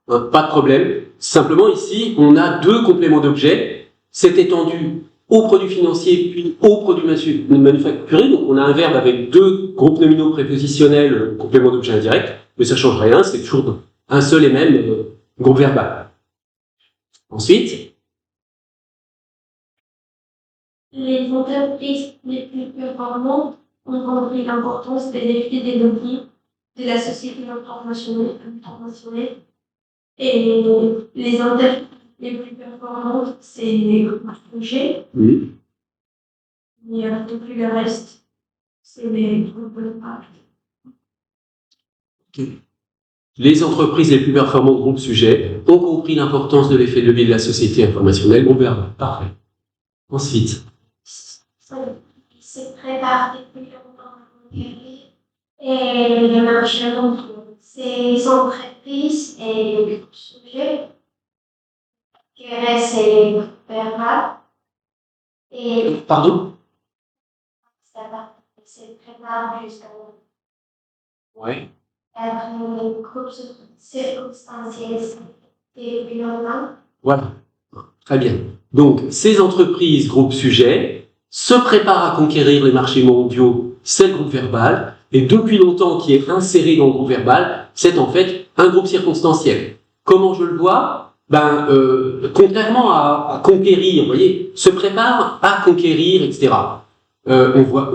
Pas de problème. Simplement ici, on a deux compléments d'objet. C'est étendu aux produits financiers puis aux produits manufacturés. Donc on a un verbe avec deux groupes nominaux prépositionnels, complément d'objet indirect, mais ça ne change rien, c'est toujours un seul et même groupe verbal. Ensuite, les entreprises les plus performantes ont compris l'importance des effets développés de la société informationnelle. Et les entreprises les plus performantes, c'est les groupes projets. oui. Et tout le reste, c'est les groupes de part. Les entreprises les plus performantes groupe sujet ont compris l'importance de l'effet de levier de la société informationnelle, groupe verbal. Parfait. Ensuite, C'est préparé depuis longtemps. Et les marchés ces entreprises et les sujets qui restent les verbal. Et pardon? ça va, c'est préparé jusqu'à Ouais. les groupes circonstanciels depuis longtemps. Voilà. Très bien. Donc, ces entreprises, groupes sujets, se préparent à conquérir les marchés mondiaux, c'est le groupe verbal, et depuis longtemps qui est inséré dans le groupe verbal, c'est en fait un groupe circonstanciel. Comment je le vois? Contrairement à conquérir, vous voyez, se prépare à conquérir, etc. On voit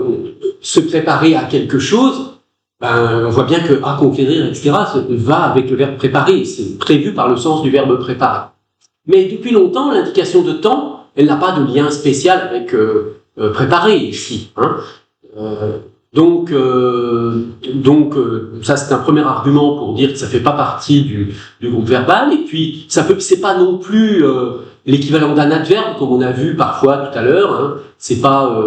se préparer à quelque chose, on voit bien que à conquérir, etc. va avec le verbe préparer, c'est prévu par le sens du verbe préparer. Mais depuis longtemps, l'indication de temps, elle n'a pas de lien spécial avec préparer ici. Hein. Donc, ça c'est un premier argument pour dire que ça fait pas partie du groupe verbal. Et puis, c'est pas non plus l'équivalent d'un adverbe comme on a vu parfois tout à l'heure. Hein. C'est pas,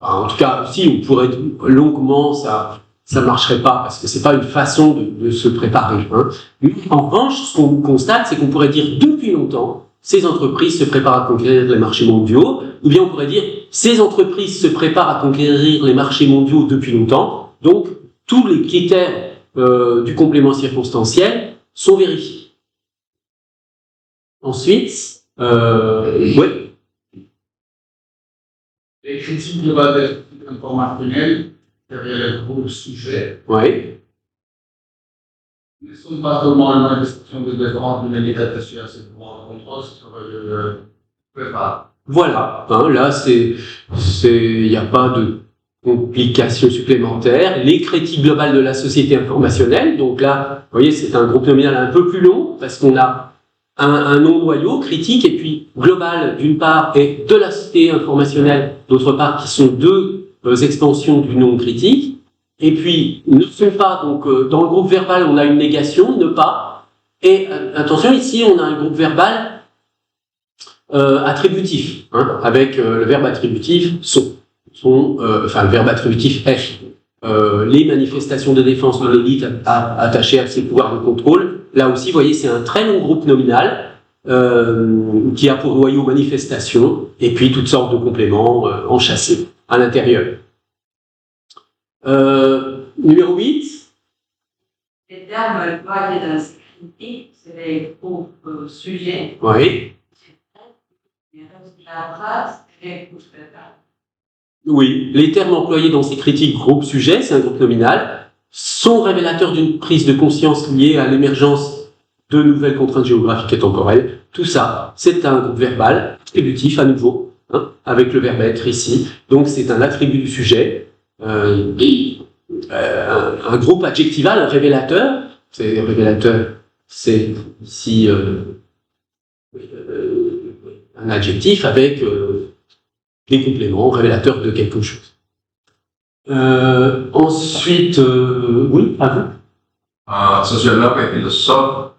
en tout cas, si on pourrait longuement ça marcherait pas parce que c'est pas une façon de se préparer. Hein. Mais en revanche, ce qu'on constate, c'est qu'on pourrait dire depuis longtemps, ces entreprises se préparent à conquérir les marchés mondiaux, ou bien on pourrait dire ces entreprises se préparent à conquérir les marchés mondiaux depuis longtemps. Donc tous les critères du complément circonstanciel sont vérifiés. Ensuite, ouais. Les critiques globales informationnelles derrière le groupe sujet Ouais. ne sont pas seulement une manifestation de différence de méditation, c'est pour un contrôle sur le prépa. Voilà, hein, là il n'y a pas de complications supplémentaires. Les critiques globales de la société informationnelle, donc là, vous voyez, c'est un groupe nominal un peu plus long parce qu'on a un nom noyau, critique, et puis global d'une part et de la société informationnelle d'autre part, qui sont deux extensions du nom critique. Et puis, ne sont pas, donc dans le groupe verbal, on a une négation, ne pas. Et attention, ici, on a un groupe verbal attributif, hein, avec le verbe attributif enfin le verbe attributif F. Les manifestations de défense de l'élite attachées à ses pouvoirs de contrôle. Là aussi, vous voyez, c'est un très long groupe nominal qui a pour noyau manifestation et puis toutes sortes de compléments enchâssés à l'intérieur. Numéro 8. Les termes employés dans ces critiques, c'est les groupes sujets. Oui. La phrase, c'est les groupes verbales. Oui, les termes employés dans ces critiques groupe-sujet, c'est un groupe nominal, sont révélateurs d'une prise de conscience liée à l'émergence de nouvelles contraintes géographiques et temporelles. Tout ça, c'est un groupe verbal, attributif à nouveau, hein, avec le verbe être ici. Donc c'est un attribut du sujet, un groupe adjectival, un révélateur. C'est ici un adjectif avec des compléments révélateurs de quelque chose. Ensuite, oui, à vous. Sociologue et philosophe,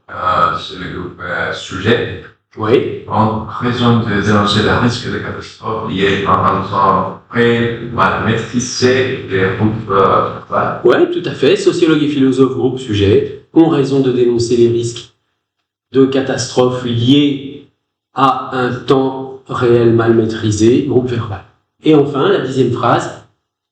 c'est le groupe sujet. Oui. En raison de dénoncer le risque de catastrophe lié à un temps près mal maîtrisé des groupes verbales. Oui, tout à fait. Sociologue et philosophe, groupe sujet, ont raison de dénoncer les risques de catastrophes liées à un temps réel mal maîtrisé, groupe verbal. Et enfin, la 10e phrase.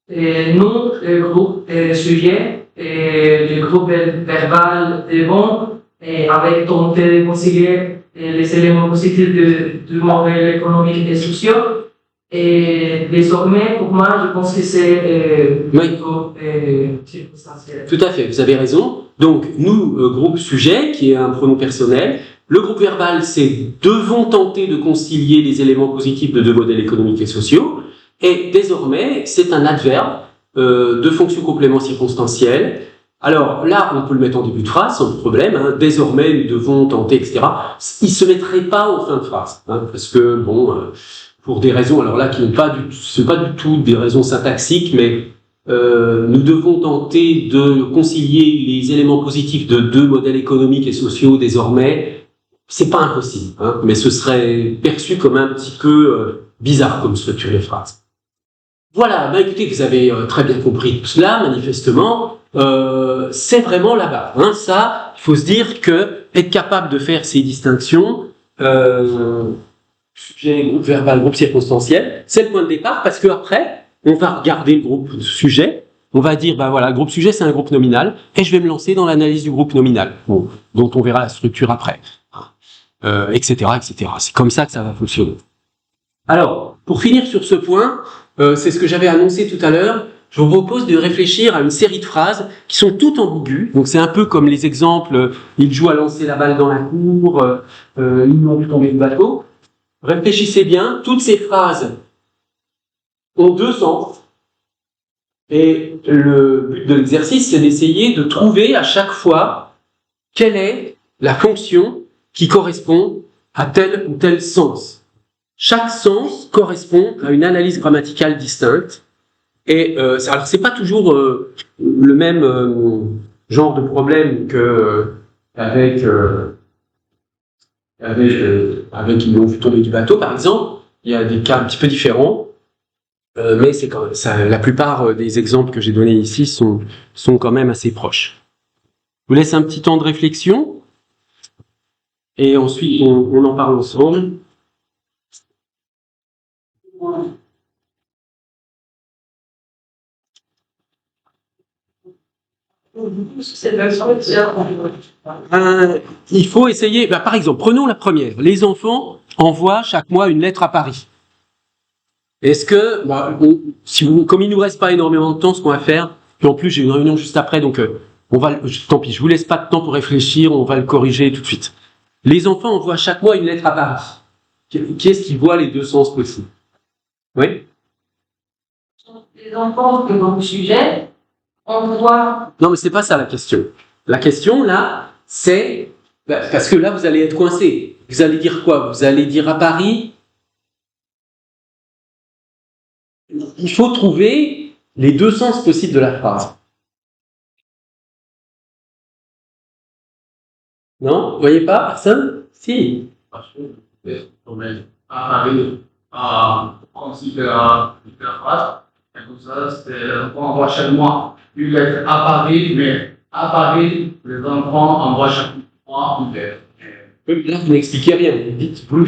Nous, le groupe sujet, le groupe verbal devons, avec tenter de concilier les éléments positifs du modèle économique et social. Et désormais, pour moi, je pense que c'est plutôt circonstanciel. Tout à fait, vous avez raison. Donc, nous, groupe sujet, qui est un pronom personnel. Le groupe verbal, c'est devons tenter de concilier les éléments positifs de deux modèles économiques et sociaux. Et désormais, c'est un adverbe de fonction complément circonstancielle. Alors là, on peut le mettre en début de phrase sans problème. Hein. Désormais, nous devons tenter, etc. Il ne se mettrait pas en fin de phrase, hein, parce que bon, pour des raisons, alors là, qui n'ont pas c'est pas du tout des raisons syntaxiques, mais nous devons tenter de concilier les éléments positifs de deux modèles économiques et sociaux désormais. C'est pas impossible, hein, mais ce serait perçu comme un petit peu bizarre comme structure de phrase. Voilà, bah écoutez, vous avez très bien compris tout cela, manifestement. C'est vraiment là-bas. Hein, ça, il faut se dire que être capable de faire ces distinctions, sujet, groupe verbal, groupe circonstanciel, c'est le point de départ parce que après, on va regarder le groupe sujet, on va dire, bah voilà, le groupe sujet, c'est un groupe nominal, et je vais me lancer dans l'analyse du groupe nominal, bon, dont on verra la structure après, etc., etc. C'est comme ça que ça va fonctionner. Alors, pour finir sur ce point, c'est ce que j'avais annoncé tout à l'heure. Je vous propose de réfléchir à une série de phrases qui sont toutes ambiguës. Donc c'est un peu comme les exemples « il joue à lancer la balle dans la cour »,« ils n'ont vu tomber du bateau ». Réfléchissez bien, toutes ces phrases ont deux sens. Et le but de l'exercice, c'est d'essayer de trouver à chaque fois quelle est la fonction qui correspond à tel ou tel sens. Chaque sens correspond à une analyse grammaticale distincte. Et alors, c'est pas toujours le même genre de problème que avec ils l'ont vu tomber du bateau, par exemple. Il y a des cas un petit peu différents, mais c'est quand même, ça, la plupart des exemples que j'ai donnés ici sont quand même assez proches. Je vous laisse un petit temps de réflexion, et ensuite on en parle ensemble. Il faut essayer, par exemple, prenons la première. Les enfants envoient chaque mois une lettre à Paris. Est-ce que, comme il nous reste pas énormément de temps, ce qu'on va faire, puis en plus j'ai une réunion juste après, donc tant pis, je vous laisse pas de temps pour réfléchir, on va le corriger tout de suite. Les enfants envoient chaque mois une lettre à Paris. Qui est-ce qui voit les deux sens possibles? Oui? Les enfants de mon sujet, on voit. Non, mais c'est pas ça la question. La question, là, c'est... Parce que là, vous allez être coincé. Vous allez dire quoi? Vous allez dire à Paris... Il faut trouver les deux sens possibles de la phrase. Non? Vous voyez pas? Personne? Si. À Paris, à considérer la phrase, et comme ça, on envoie chaque mois une lettre à Paris, mais à Paris, les enfants envoient chaque mois une lettre. Là, vous n'expliquez rien. Dites-vous,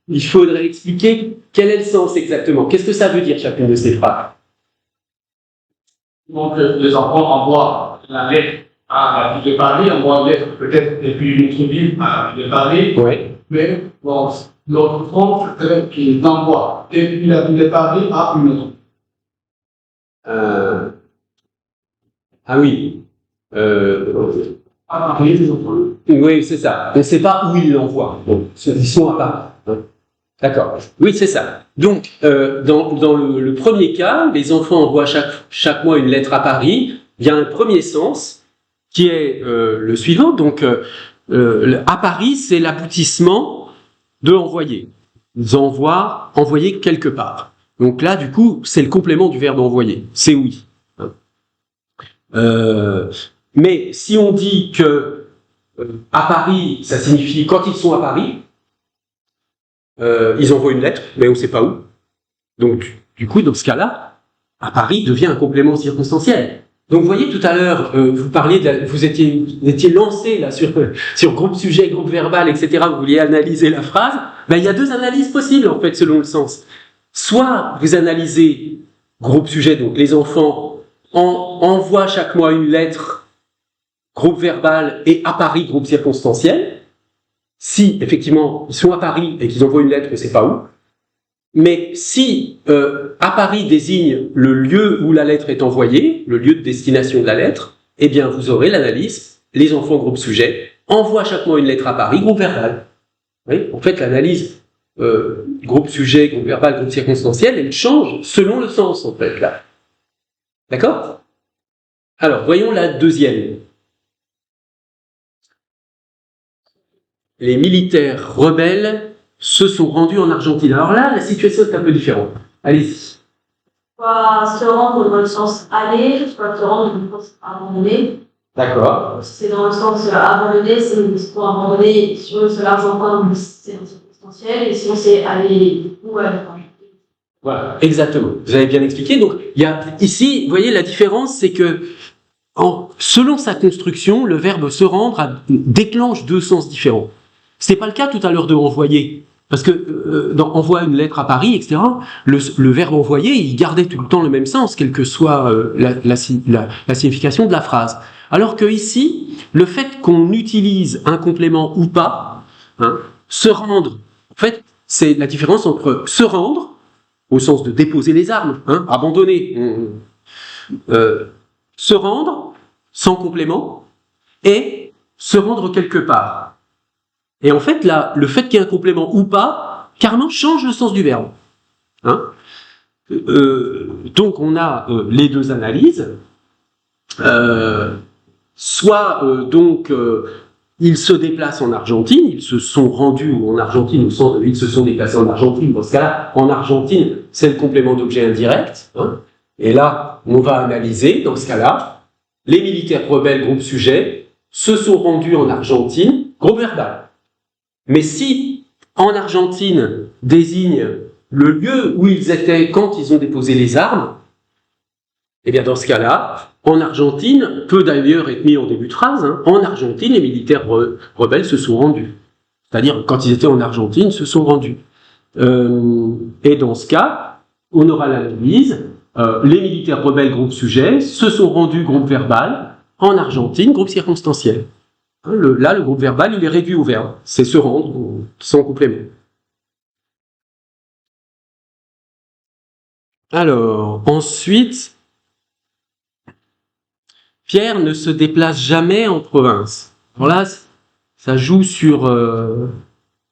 il faudrait expliquer quel est le sens exactement. Qu'est-ce que ça veut dire chacune de ces phrases? Donc, les enfants envoient la lettre à la ville de Paris, envoient une lettre peut-être depuis une autre ville à la ville de Paris. Oui. Mais bon, l'autre front, c'est qu'ils envoient depuis la ville de Paris à une autre. Ah oui. À Paris, les enfants. Oui, c'est ça. On ne sait pas où ils l'envoient. Bon, ils sont à Paris. D'accord. Oui, c'est ça. Donc, dans le premier cas, les enfants envoient chaque mois une lettre à Paris. Il y a un premier sens qui est le suivant. Donc, à Paris, c'est l'aboutissement de envoyer. Ils envoient, envoyer quelque part. Donc là, du coup, c'est le complément du verbe envoyer. C'est oui. Mais si on dit que à Paris, ça signifie quand ils sont à Paris, ils envoient une lettre, mais on ne sait pas où. Donc, du coup, dans ce cas-là, à Paris devient un complément circonstanciel. Donc, vous voyez, tout à l'heure, vous parliez, vous étiez lancé là sur groupe sujet, groupe verbal, etc. Vous vouliez analyser la phrase. Ben, il y a deux analyses possibles, en fait, selon le sens. Soit vous analysez groupe sujet, donc les enfants envoient chaque mois une lettre, groupe verbal, et à Paris, groupe circonstanciel. Si, effectivement, ils sont à Paris et qu'ils envoient une lettre, on ne sait pas où. Mais si à Paris désigne le lieu où la lettre est envoyée, le lieu de destination de la lettre, eh bien vous aurez l'analyse, les enfants groupe sujet envoient chaque mois une lettre à Paris, groupe verbal. Oui, en fait, l'analyse groupe sujet, groupe verbal, groupe circonstanciel, elle change selon le sens, en fait, là. D'accord? Alors, voyons la deuxième. Les militaires rebelles se sont rendus en Argentine. Alors là, la situation est un peu différente. Allez-y. Soit se rendre dans le sens aller, soit se rendre dans le sens abandonner. D'accord. C'est dans le sens abandonner, c'est pour abandonner sur l'argent comme c'est circonstanciel, et sinon c'est aller où aller. Voilà, exactement. Vous avez bien expliqué. Donc, il y a ici, vous voyez, la différence, c'est que selon sa construction, le verbe se rendre déclenche deux sens différents. Ce n'est pas le cas tout à l'heure de envoyer. Parce que dans envoie une lettre à Paris, etc., le verbe envoyer, il gardait tout le temps le même sens, quelle que soit la signification de la phrase. Alors que ici, le fait qu'on utilise un complément ou pas, hein, se rendre, en fait, c'est la différence entre se rendre, au sens de déposer les armes, hein, abandonner, se rendre sans complément, et se rendre quelque part. Et en fait, là, le fait qu'il y ait un complément ou pas, carrément change le sens du verbe. Hein, donc, on a les deux analyses. Soit, ils se déplacent en Argentine, ils se sont rendus en Argentine, ils se sont déplacés en Argentine. Dans ce cas-là, en Argentine, c'est le complément d'objet indirect. Hein, et là, on va analyser, dans ce cas-là, les militaires rebelles, groupe sujet, se sont rendus en Argentine, groupe verbal. Mais si, en Argentine, désigne le lieu où ils étaient quand ils ont déposé les armes, eh bien dans ce cas-là, en Argentine, peut d'ailleurs être mis en début de phrase, hein, en Argentine, les militaires rebelles se sont rendus. C'est-à-dire, quand ils étaient en Argentine, se sont rendus. Et dans ce cas, on aura l'analyse, les militaires rebelles, groupe sujet, se sont rendus, groupe verbal, en Argentine, groupe circonstanciel. Là, le groupe verbal, il est réduit au verbe. C'est se rendre sans complément. Alors, ensuite, Pierre ne se déplace jamais en province. Alors là, ça joue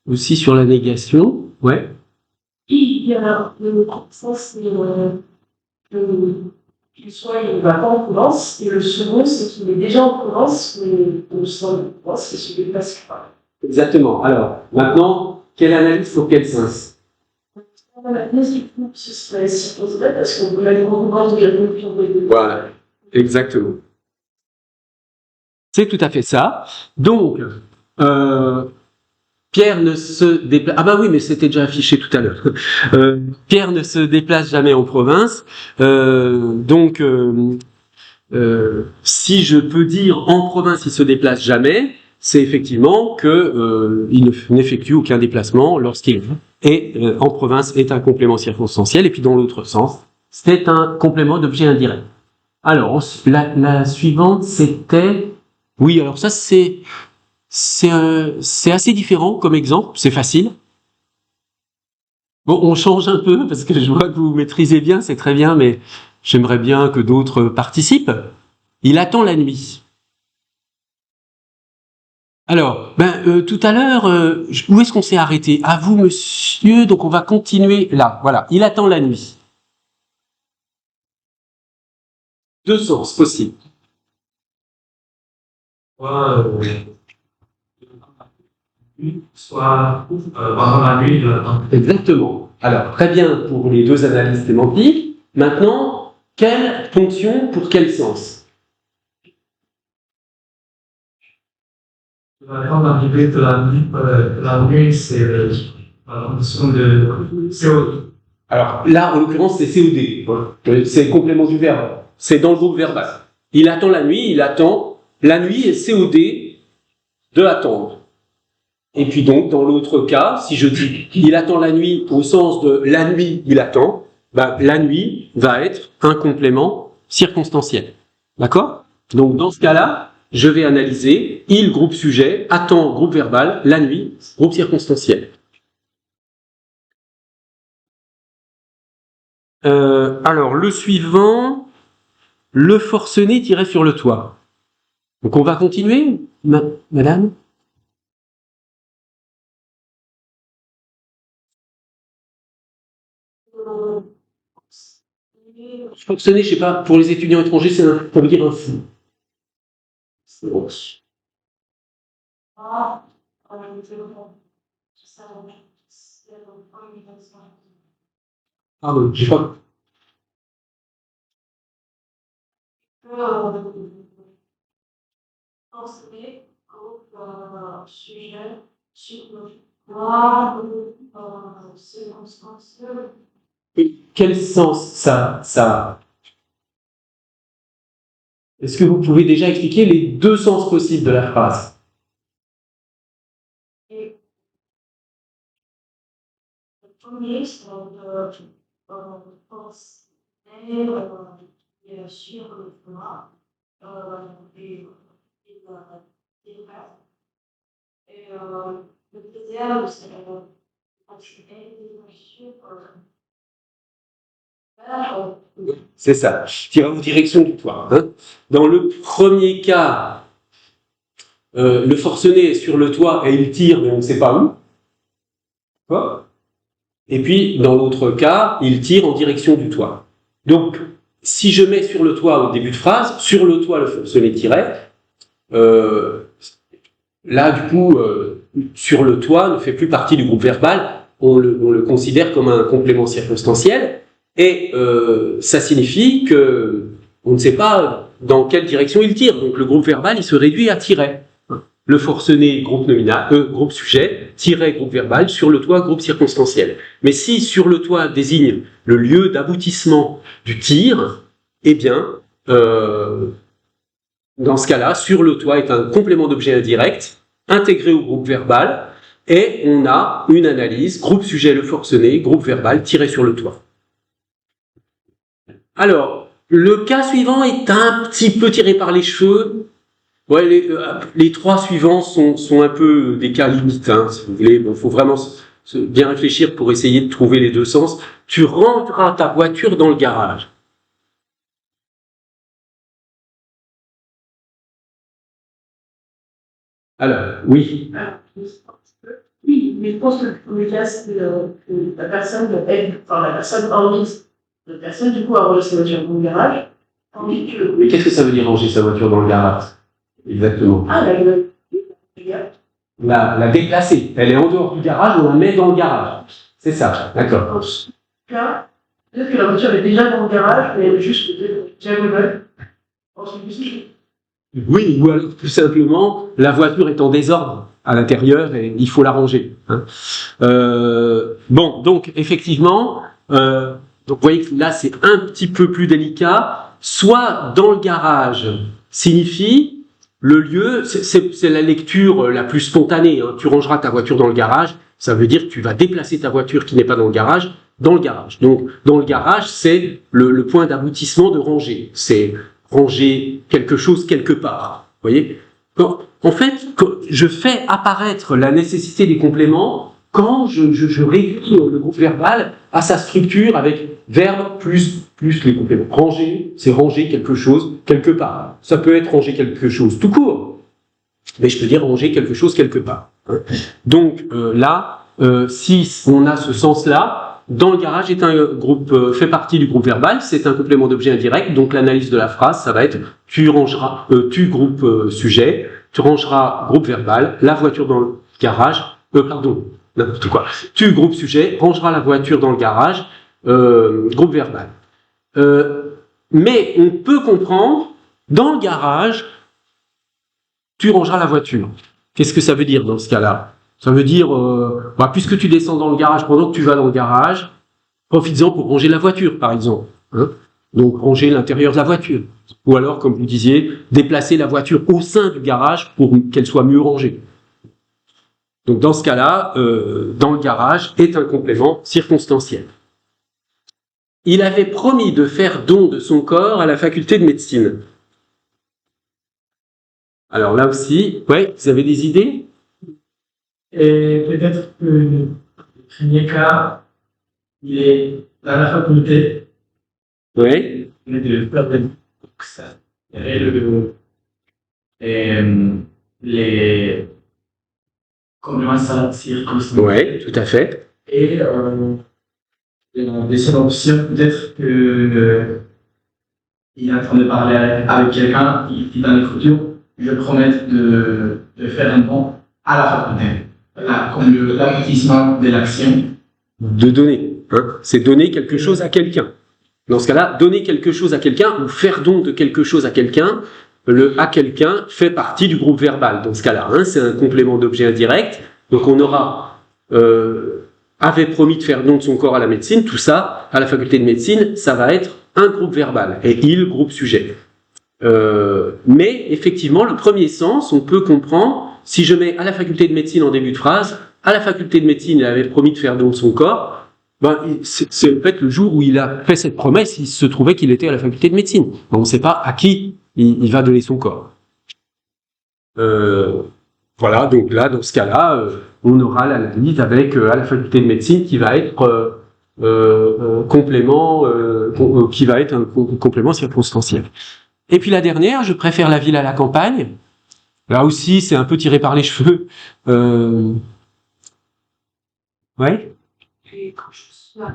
aussi sur la négation. Ouais. Il y a le sens qu'il soit, il ne va pas en Provence, et le second, c'est qu'il est déjà en Provence, mais au sein de Provence, il se déplace pas. Exactement. Alors, maintenant, quelle analyse pour quel sens? Ce serait circonstanciel parce qu'on peut aller en Provence de la conclusion des deux. Voilà, exactement. C'est tout à fait ça. Donc, Pierre ne se déplace... Ah bah oui, mais c'était déjà affiché tout à l'heure. Pierre ne se déplace jamais en province. Si je peux dire en province, il se déplace jamais, c'est effectivement que il n'effectue aucun déplacement lorsqu'il est en province est un complément circonstanciel. Et puis dans l'autre sens, c'est un complément d'objet indirect. Alors la suivante, c'était... Oui, alors ça c'est assez différent comme exemple, c'est facile. Bon, on change un peu parce que je vois que vous maîtrisez bien, c'est très bien, mais j'aimerais bien que d'autres participent. Il attend la nuit. Alors, tout à l'heure, où est-ce qu'on s'est arrêté? À vous, monsieur, donc on va continuer là. Voilà, il attend la nuit. Deux sens possibles. soit pendant la nuit de l'attente. Exactement. Alors, très bien pour les deux analyses sémantiques. Maintenant, quelle fonction pour quel sens? Par exemple, l'arrivée de la nuit, c'est la condition de CO2. Alors là, en l'occurrence, c'est COD. C'est le complément du verbe. C'est dans le groupe verbal. Il attend la nuit, il attend. La nuit est COD de attendre. Et puis donc, dans l'autre cas, si je dis il attend la nuit au sens de la nuit, il attend, ben, la nuit va être un complément circonstanciel. D'accord? Donc dans ce cas-là, je vais analyser il, groupe sujet, attend, groupe verbal, la nuit, groupe circonstanciel. Alors, le suivant, le forcené tiré sur le toit. Donc on va continuer, madame? Forcené, je sais pas, pour les étudiants étrangers, ça veut dire un fou. Pardon, j'ai pas. Quel sens ça? Est-ce que vous pouvez déjà expliquer les deux sens possibles de la phrase? Le premier, c'est sur le toit et le deuxième, c'est C'est ça, tirer en direction du toit. Hein. Dans le premier cas, le forcené est sur le toit et il tire, mais on ne sait pas où. Quoi? Et puis, dans l'autre cas, il tire en direction du toit. Donc, si je mets sur le toit au début de phrase, sur le toit le forcené tirait, là, du coup, sur le toit ne fait plus partie du groupe verbal, on le considère comme un complément circonstanciel, et ça signifie que on ne sait pas dans quelle direction il tire. Donc le groupe verbal, il se réduit à tirer. Le forcené, groupe nominal, groupe sujet, tiret, groupe verbal, sur le toit, groupe circonstanciel. Mais si sur le toit désigne le lieu d'aboutissement du tir, eh bien, dans ce cas-là, sur le toit est un complément d'objet indirect, intégré au groupe verbal, et on a une analyse, groupe sujet, le forcené, groupe verbal, tiré sur le toit. Alors, le cas suivant est un petit peu tiré par les cheveux. Ouais, les trois suivants sont un peu des cas limites, hein, si vous voulez. Bon, faut vraiment bien réfléchir pour essayer de trouver les deux sens. Tu rentreras ta voiture dans le garage. Alors, oui. Oui, mais je pense que le cas, c'est que la personne, la personne enregistre. La personne, du coup, a rangé sa voiture dans le garage. Tandis que. Mais qu'est-ce que ça veut dire ranger sa voiture dans le garage? Exactement. Ah, La déplacer. Elle est en dehors du garage, on la met dans le garage. C'est ça, d'accord. En ce cas, peut-être que la voiture est déjà dans le garage, mais elle est juste diagonale. Oui, ou alors tout simplement, la voiture est en désordre à l'intérieur et il faut la ranger. Hein. Bon, donc effectivement, donc vous voyez que là c'est un petit peu plus délicat. Soit dans le garage signifie le lieu, c'est la lecture la plus spontanée. Hein. Tu rangeras ta voiture dans le garage, ça veut dire que tu vas déplacer ta voiture qui n'est pas dans le garage. Donc, dans le garage, c'est le point d'aboutissement de ranger. C'est ranger quelque chose quelque part. Vous voyez? En fait, je fais apparaître la nécessité des compléments quand je réduis le groupe verbal à sa structure avec verbe plus les compléments. Ranger, c'est ranger quelque chose quelque part. Ça peut être ranger quelque chose tout court, mais je peux dire ranger quelque chose quelque part. Hein. Donc là, si on a ce sens-là, dans le garage est un groupe, fait partie du groupe verbal, c'est un complément d'objet indirect, donc l'analyse de la phrase, ça va être tu rangeras, tu groupe sujet, tu rangeras groupe verbal, la voiture dans le garage, pardon, n'importe quoi. Tu, groupe sujet, rangeras la voiture dans le garage, groupe verbal. Mais on peut comprendre, dans le garage, tu rangeras la voiture. Qu'est-ce que ça veut dire dans ce cas-là? Ça veut dire, puisque tu descends dans le garage pendant que tu vas dans le garage, profites-en pour ranger la voiture, par exemple. Hein? Donc, ranger l'intérieur de la voiture. Ou alors, comme vous disiez, déplacer la voiture au sein du garage pour qu'elle soit mieux rangée. Donc, dans ce cas-là, dans le garage est un complément circonstanciel. Il avait promis de faire don de son corps à la faculté de médecine. Alors là aussi, ouais, vous avez des idées? Et peut-être que le premier cas, il est dans la faculté. Oui. Mais de faire des ça. Les compléments circonstanciels. Oui, tout à fait. Et la deuxième option, peut-être que il est en train de parler avec quelqu'un, il dit dans le futur, je promets de faire un don à la faculté. Comme l'aboutissement de l'action. De donner. Hein. C'est donner quelque chose à quelqu'un. Dans ce cas-là, donner quelque chose à quelqu'un ou faire don de quelque chose à quelqu'un, le à quelqu'un fait partie du groupe verbal. Dans ce cas-là, hein, c'est un complément d'objet indirect. Donc on aura avait promis de faire don de son corps à la médecine, tout ça, à la faculté de médecine, ça va être un groupe verbal, et il, groupe sujet. Mais effectivement, le premier sens, on peut comprendre, si je mets à la faculté de médecine en début de phrase, à la faculté de médecine, il avait promis de faire don de son corps, c'est en fait le jour où il a fait cette promesse, il se trouvait qu'il était à la faculté de médecine. Donc, on ne sait pas à qui il va donner son corps. Voilà, donc là, dans ce cas-là, on aura l'analyse avec à la faculté de médecine qui va être complément, qui va être un complément circonstanciel. Et puis la dernière, je préfère la ville à la campagne. Là aussi, c'est un peu tiré par les cheveux. Ouais. Et quand je suis à...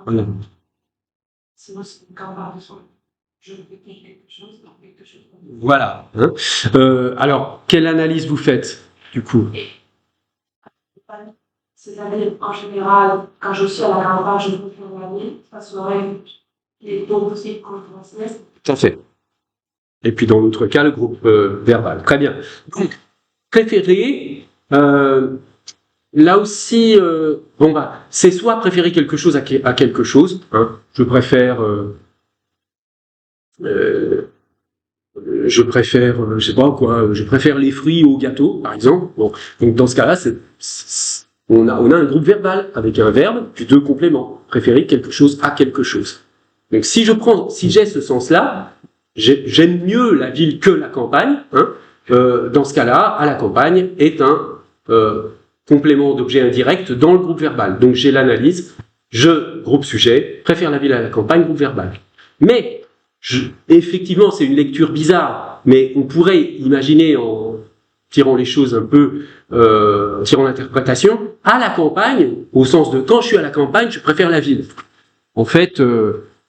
Voilà. Sinon, c'est une campagne de son. Je fais quelque chose dans quelque chose. Voilà. Hein. Alors, quelle analyse vous faites, du coup? C'est-à-dire, en général, quand je suis à la campagne, je préfère la ville, ça serait les taux possibles conférentiels. Tout à fait. Et puis, dans l'autre cas, le groupe verbal. Très bien. Donc, préférer, là aussi, c'est soit préférer quelque chose à quelque chose. Hein. Je préfère, je sais pas quoi, je préfère les fruits au gâteau, par exemple. Bon, donc dans ce cas-là, on a un groupe verbal avec un verbe puis deux compléments. Préférer quelque chose à quelque chose. Donc si j'ai ce sens-là, j'aime mieux la ville que la campagne. Hein. Dans ce cas-là, à la campagne est un complément d'objet indirect dans le groupe verbal. Donc j'ai l'analyse, je, groupe sujet, préfère la ville à la campagne, groupe verbal. Mais effectivement, c'est une lecture bizarre, mais on pourrait imaginer en tirant les choses un peu, tirant l'interprétation, à la campagne, au sens de quand je suis à la campagne, je préfère la ville. En fait,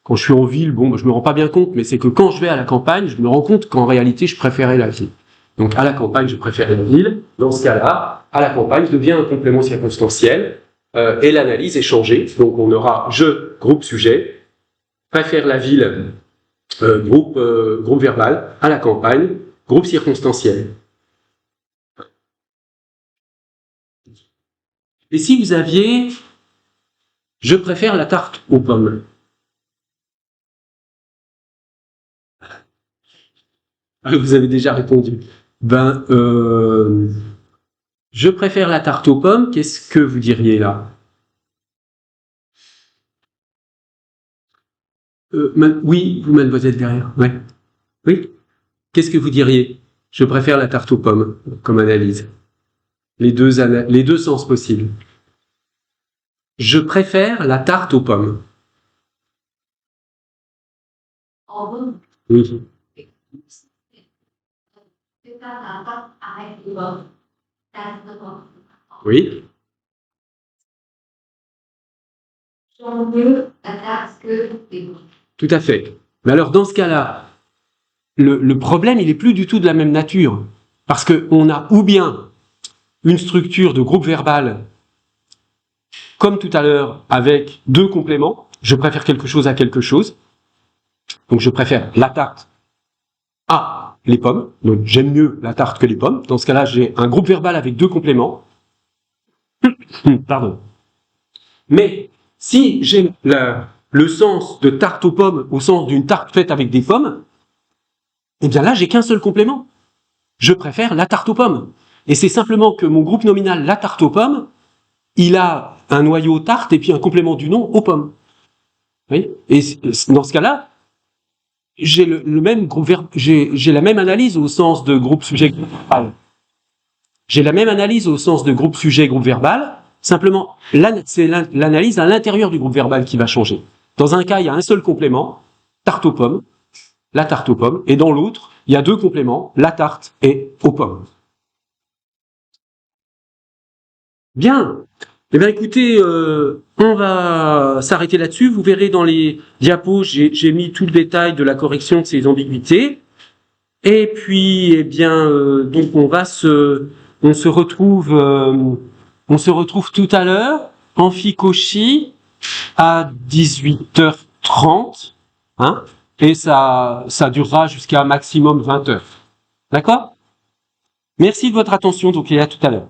quand je suis en ville, je me rends pas bien compte, mais c'est que quand je vais à la campagne, je me rends compte qu'en réalité, je préférais la ville. Donc à la campagne, je préférais la ville. Dans ce cas-là, à la campagne devient un complément circonstanciel et l'analyse est changée. Donc on aura je, groupe sujet, préfère la ville, groupe verbal, à la campagne, groupe circonstanciel. Et si vous aviez je préfère la tarte aux pommes? Vous avez déjà répondu. Je préfère la tarte aux pommes, qu'est-ce que vous diriez là? Oui, vous, mademoiselle, derrière. Ouais. Oui. Qu'est-ce que vous diriez? Je préfère la tarte aux pommes, comme analyse. Les deux sens possibles. Je préfère la tarte aux pommes. En gros, Oui. c'est pas la tarte avec les pommes. Tarte de pommes. Oui. J'aime mieux la tarte que les pommes. Tout à fait. Mais alors, dans ce cas-là, le problème, il est plus du tout de la même nature. Parce qu'on a ou bien une structure de groupe verbal, comme tout à l'heure, avec deux compléments. Je préfère quelque chose à quelque chose. Donc je préfère la tarte à les pommes. Donc j'aime mieux la tarte que les pommes. Dans ce cas-là, j'ai un groupe verbal avec deux compléments. Pardon. Mais si j'ai le sens de tarte aux pommes au sens d'une tarte faite avec des pommes, eh bien là, j'ai qu'un seul complément. Je préfère la tarte aux pommes. Et c'est simplement que mon groupe nominal, la tarte aux pommes, il a un noyau tarte et puis un complément du nom aux pommes. Oui. Et dans ce cas-là, j'ai le même groupe verbe, j'ai la même analyse au sens de groupe sujet groupe verbal. J'ai la même analyse au sens de groupe sujet groupe verbal. Simplement, c'est l'analyse à l'intérieur du groupe verbal qui va changer. Dans un cas, il y a un seul complément, tarte aux pommes, la tarte aux pommes, et dans l'autre, il y a deux compléments, la tarte et aux pommes. Bien. Eh bien, écoutez, on va s'arrêter là-dessus. Vous verrez dans les diapos, j'ai mis tout le détail de la correction de ces ambiguïtés. Et puis, eh bien, donc on se retrouve tout à l'heure en Fikoshi à 18h30, hein, et ça durera jusqu'à maximum 20h. D'accord ? Merci de votre attention, donc et à tout à l'heure.